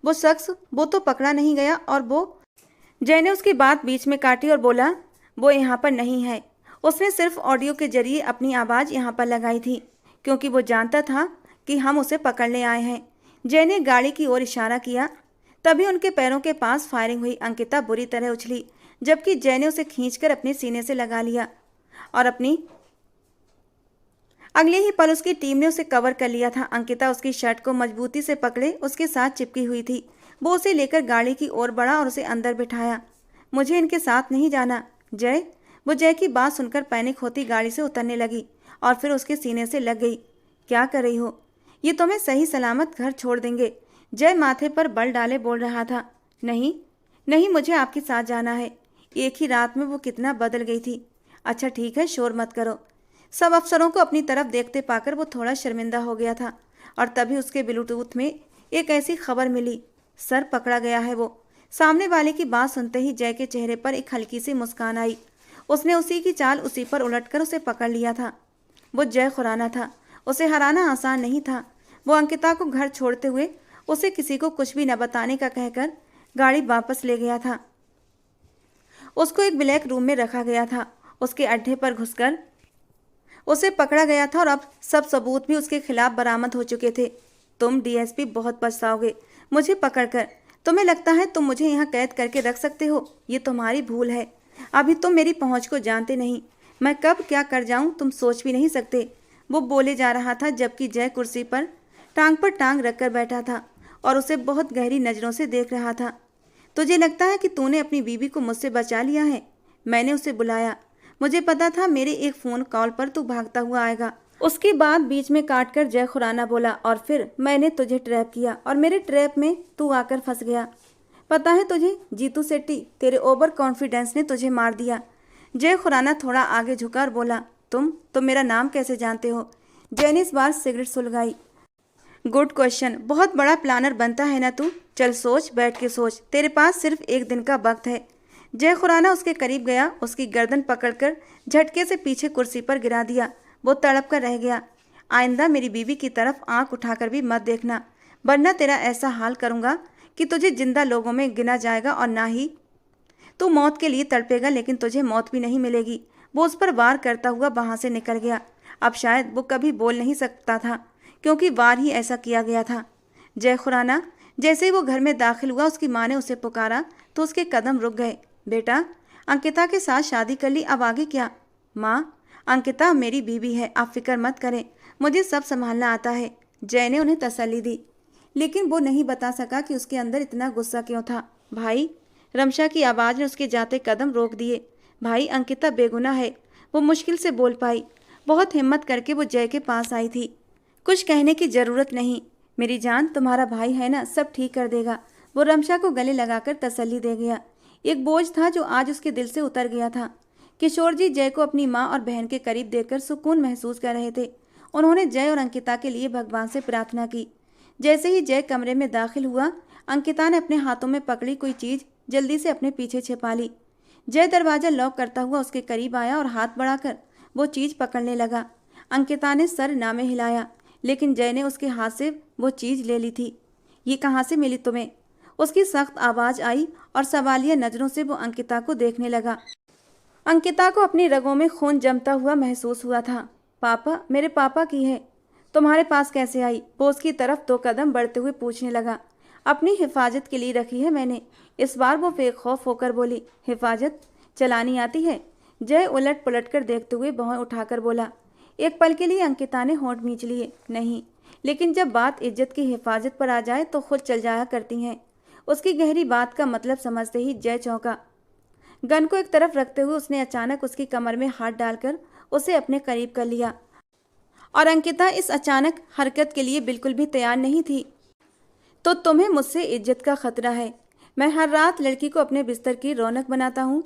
वो शख्स वो तो पकड़ा नहीं गया और वो जय ने उसकी बात बीच में काटी और बोला, वो यहाँ पर नहीं है। उसने सिर्फ ऑडियो के जरिए अपनी आवाज़ यहाँ पर लगाई थी क्योंकि वो जानता था कि हम उसे पकड़ने आए हैं। जय ने गाड़ी की ओर इशारा किया। तभी उनके पैरों के पास फायरिंग हुई। अंकिता बुरी तरह उछली, जबकि जय ने उसे खींचकर अपने सीने से लगा लिया और अगले ही पल उसकी टीम ने उसे कवर कर लिया था। अंकिता उसकी शर्ट को मजबूती से पकड़े उसके साथ चिपकी हुई थी। वो उसे लेकर गाड़ी की ओर बढ़ा और उसे अंदर बिठाया। मुझे इनके साथ नहीं जाना जय। वो जय की बात सुनकर पैनिक होती गाड़ी से उतरने लगी और फिर उसके सीने से लग गई। क्या कर रही हो? ये तुम्हें सही सलामत घर छोड़ देंगे। जय माथे पर बल डाले बोल रहा था। नहीं नहीं, मुझे आपके साथ जाना है। एक ही रात में वो कितना बदल गई थी। अच्छा ठीक है, शोर मत करो। सब अफसरों को अपनी तरफ देखते पाकर वो थोड़ा शर्मिंदा हो गया था। और तभी उसके ब्लूटूथ में एक ऐसी खबर मिली, सर पकड़ा गया है। वो सामने वाले की बात सुनते ही जय के चेहरे पर एक हल्की सी मुस्कान आई। उसने उसी की चाल उसी पर उलटकर उसे पकड़ लिया था। वो जय खुराना था, उसे हराना आसान नहीं था। वो अंकिता को घर छोड़ते हुए उसे किसी को कुछ भी न बताने का कहकर गाड़ी वापस ले गया था। उसको एक ब्लैक रूम में रखा गया था। उसके अड्डे पर घुसकर उसे पकड़ा गया था और अब सब सबूत भी उसके खिलाफ बरामद हो चुके थे। तुम डीएसपी बहुत पछताओगे मुझे पकड़कर। तुम्हें लगता है तुम मुझे यहाँ कैद करके रख सकते हो? ये तुम्हारी भूल है। अभी तुम मेरी पहुँच को जानते नहीं। मैं कब क्या कर जाऊँ तुम सोच भी नहीं सकते। वो बोले जा रहा था जबकि जय कुर्सी पर टांग रखकर बैठा था और उसे बहुत गहरी नज़रों से देख रहा था। तुझे लगता है कि तूने अपनी बीवी को मुझसे बचा लिया है? मैंने उसे बुलाया। मुझे पता था मेरे एक फ़ोन कॉल पर तू भागता हुआ आएगा। उसकी बात बीच में काटकर जय खुराना बोला, और फिर मैंने तुझे ट्रैप किया और मेरे ट्रैप में तू आकर फंस गया। पता है तुझे, जीतू सेट्टी, तेरे ओवर कॉन्फिडेंस ने तुझे मार दिया। जय खुराना थोड़ा आगे झुका और बोला, तुम मेरा नाम कैसे जानते हो? जय ने इस बार सिगरेट सुलगाई। Good question. बहुत बड़ा प्लानर बनता है ना तू। चल सोच, बैठ के सोच। तेरे पास सिर्फ एक दिन का वक्त है। जय खुराना उसके करीब गया, उसकी गर्दन पकड़कर झटके से पीछे कुर्सी पर गिरा दिया। वो तड़प कर रह गया। आइंदा मेरी बीवी की तरफ आंख उठाकर भी मत देखना, वरना तेरा ऐसा हाल करूंगा कि तुझे जिंदा लोगों में गिना जाएगा और ना ही तू मौत के लिए तड़पेगा, लेकिन तुझे मौत भी नहीं मिलेगी। वो उस पर वार करता हुआ वहां से निकल गया। अब शायद वो कभी बोल नहीं सकता था क्योंकि वार ही ऐसा किया गया था। जय खुराना जैसे ही वो घर में दाखिल हुआ, उसकी माँ ने उसे पुकारा तो उसके कदम रुक गए। बेटा, अंकिता के साथ शादी कर ली, अब आगे क्या? माँ, अंकिता मेरी बीवी है, आप फिक्र मत करें, मुझे सब संभालना आता है। जय ने उन्हें तसल्ली दी, लेकिन वो नहीं बता सका कि उसके अंदर इतना गुस्सा क्यों था। भाई, रमशा की आवाज़ ने उसके जाते कदम रोक दिए। भाई, अंकिता बेगुनाह है, वो मुश्किल से बोल पाई। बहुत हिम्मत करके वो जय के पास आई थी। कुछ कहने की ज़रूरत नहीं मेरी जान, तुम्हारा भाई है ना, सब ठीक कर देगा। वो रमशा को गले लगाकर तसल्ली दे गया। एक बोझ था जो आज उसके दिल से उतर गया था। किशोर जी जय को अपनी माँ और बहन के करीब देखकर सुकून महसूस कर रहे थे। उन्होंने जय और अंकिता के लिए भगवान से प्रार्थना की। जैसे ही जय कमरे में दाखिल हुआ, अंकिता ने अपने हाथों में पकड़ी कोई चीज़ जल्दी से अपने पीछे छिपा ली। जय दरवाज़ा लॉक करता हुआ उसके करीब आया और हाथ बढ़ाकर वो चीज़ पकड़ने लगा। अंकिता ने सर ना में हिलाया, लेकिन जय ने उसके हाथ से वो चीज़ ले ली थी। ये कहाँ से मिली तुम्हें? उसकी सख्त आवाज़ आई और सवालिया नज़रों से वो अंकिता को देखने लगा। अंकिता को अपनी रगों में खून जमता हुआ महसूस हुआ था। पापा, मेरे पापा की है। तुम्हारे पास कैसे आई? वो उसकी तरफ 2 कदम बढ़ते हुए पूछने लगा। अपनी हिफाजत के लिए रखी है मैंने। इस बार वो बेखौफ होकर बोली, हिफाजत चलानी आती है? जय उलट पुलट कर देखते हुए भौं उठाकर बोला। एक पल के लिए अंकिता ने होंठ मींच लिए। नहीं, लेकिन जब बात इज्जत की हिफाजत पर आ जाए तो खुद चल जाया करती हैं। उसकी गहरी बात का मतलब समझते ही जय चौंका। गन को एक तरफ रखते हुए उसने अचानक उसकी कमर में हाथ डालकर उसे अपने करीब कर लिया, और अंकिता इस अचानक हरकत के लिए बिल्कुल भी तैयार नहीं थी। तो तुम्हें मुझसे इज्जत का खतरा है? मैं हर रात लड़की को अपने बिस्तर की रौनक बनाता हूँ,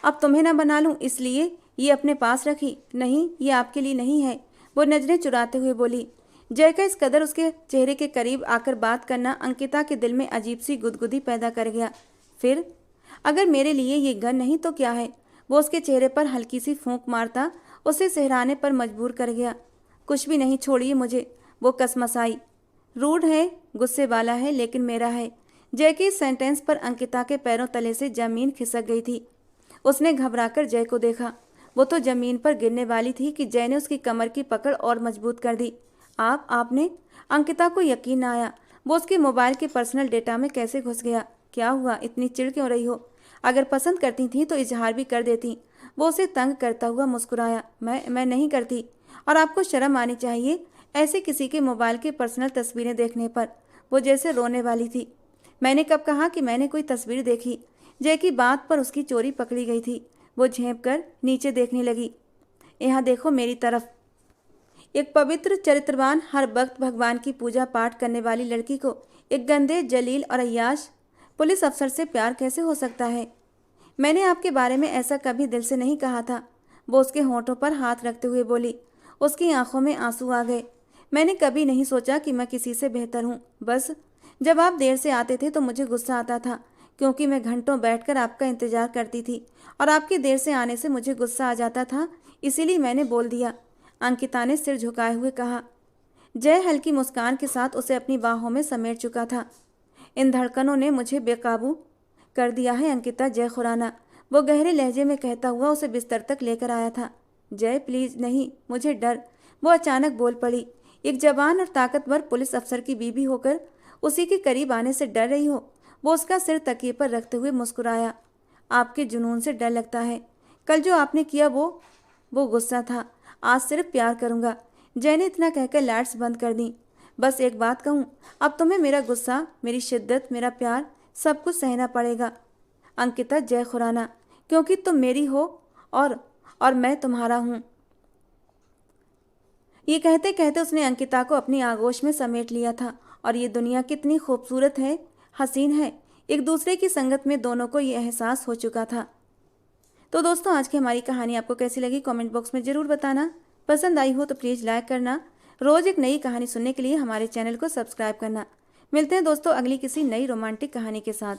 अब तुम्हें ना बना लूँ इसलिए ये अपने पास रखी? नहीं, ये आपके लिए नहीं है। वो नजरें चुराते हुए बोली। जय का इस कदर उसके चेहरे के करीब आकर बात करना अंकिता के दिल में अजीब सी गुदगुदी पैदा कर गया। फिर अगर मेरे लिए ये गन नहीं तो क्या है? वो उसके चेहरे पर हल्की सी फूंक मारता उसे सहराने पर मजबूर कर गया। कुछ भी नहीं, छोड़िए मुझे। वो कसमसाई। रूड है, गुस्से वाला है, लेकिन मेरा है। जय के इस सेंटेंस पर अंकिता के पैरों तले से जमीन खिसक गई थी। उसने घबराकर जय को देखा। वो तो जमीन पर गिरने वाली थी कि जय ने उसकी कमर की पकड़ और मजबूत कर दी। आपने? अंकिता को यकीन न आया। वो उसके मोबाइल के पर्सनल डेटा में कैसे घुस गया? क्या हुआ, इतनी चिढ़ क्यों रही हो? अगर पसंद करती थी तो इजहार भी कर देती। वो उसे तंग करता हुआ मुस्कुराया। मैं नहीं करती, और आपको शर्म आनी चाहिए ऐसे किसी के मोबाइल की पर्सनल तस्वीरें देखने पर। वो जैसे रोने वाली थी। मैंने कब कहा कि मैंने कोई तस्वीर देखी? जय की बात पर उसकी चोरी पकड़ी गई थी। वो झेंप कर नीचे देखने लगी। यहाँ देखो मेरी तरफ। एक पवित्र चरित्रवान, हर वक्त भगवान की पूजा पाठ करने वाली लड़की को एक गंदे, जलील और अय्याश पुलिस अफसर से प्यार कैसे हो सकता है? मैंने आपके बारे में ऐसा कभी दिल से नहीं कहा था। वो उसके होंठों पर हाथ रखते हुए बोली। उसकी आंखों में आंसू आ गए। मैंने कभी नहीं सोचा कि मैं किसी से बेहतर हूँ। बस जब आप देर से आते थे तो मुझे गुस्सा आता था, क्योंकि मैं घंटों बैठकर आपका इंतजार करती थी और आपके देर से आने से मुझे गुस्सा आ जाता था, इसीलिए मैंने बोल दिया। अंकिता ने सिर झुकाए हुए कहा। जय हल्की मुस्कान के साथ उसे अपनी बाहों में समेट चुका था। इन धड़कनों ने मुझे बेकाबू कर दिया है अंकिता, जय खुराना, वो गहरे लहजे में कहता हुआ उसे बिस्तर तक लेकर आया था। जय प्लीज नहीं, मुझे डर, वो अचानक बोल पड़ी। एक जवान और ताकतवर पुलिस अफसर की बीवी होकर उसी के करीब आने से डर रही हो? वो उसका सिर तकिए पर रखते हुए मुस्कुराया। आपके जुनून से डर लगता है। कल जो आपने किया वो गुस्सा था, आज सिर्फ प्यार करूंगा। जय ने इतना कहकर लाइट्स बंद कर दी। बस एक बात कहूँ, अब तुम्हें मेरा गुस्सा, मेरी शिद्दत, मेरा प्यार सब कुछ सहना पड़ेगा अंकिता, जय खुराना, क्योंकि तुम मेरी हो और मैं तुम्हारा हूँ। ये कहते कहते उसने अंकिता को अपनी आगोश में समेट लिया था। और ये दुनिया कितनी खूबसूरत है, हसीन है। एक दूसरे की संगत में दोनों को ये एहसास हो चुका था। तो दोस्तों, आज की हमारी कहानी आपको कैसी लगी कमेंट बॉक्स में ज़रूर बताना। पसंद आई हो तो प्लीज़ लाइक करना। रोज़ एक नई कहानी सुनने के लिए हमारे चैनल को सब्सक्राइब करना। मिलते हैं दोस्तों अगली किसी नई रोमांटिक कहानी के साथ।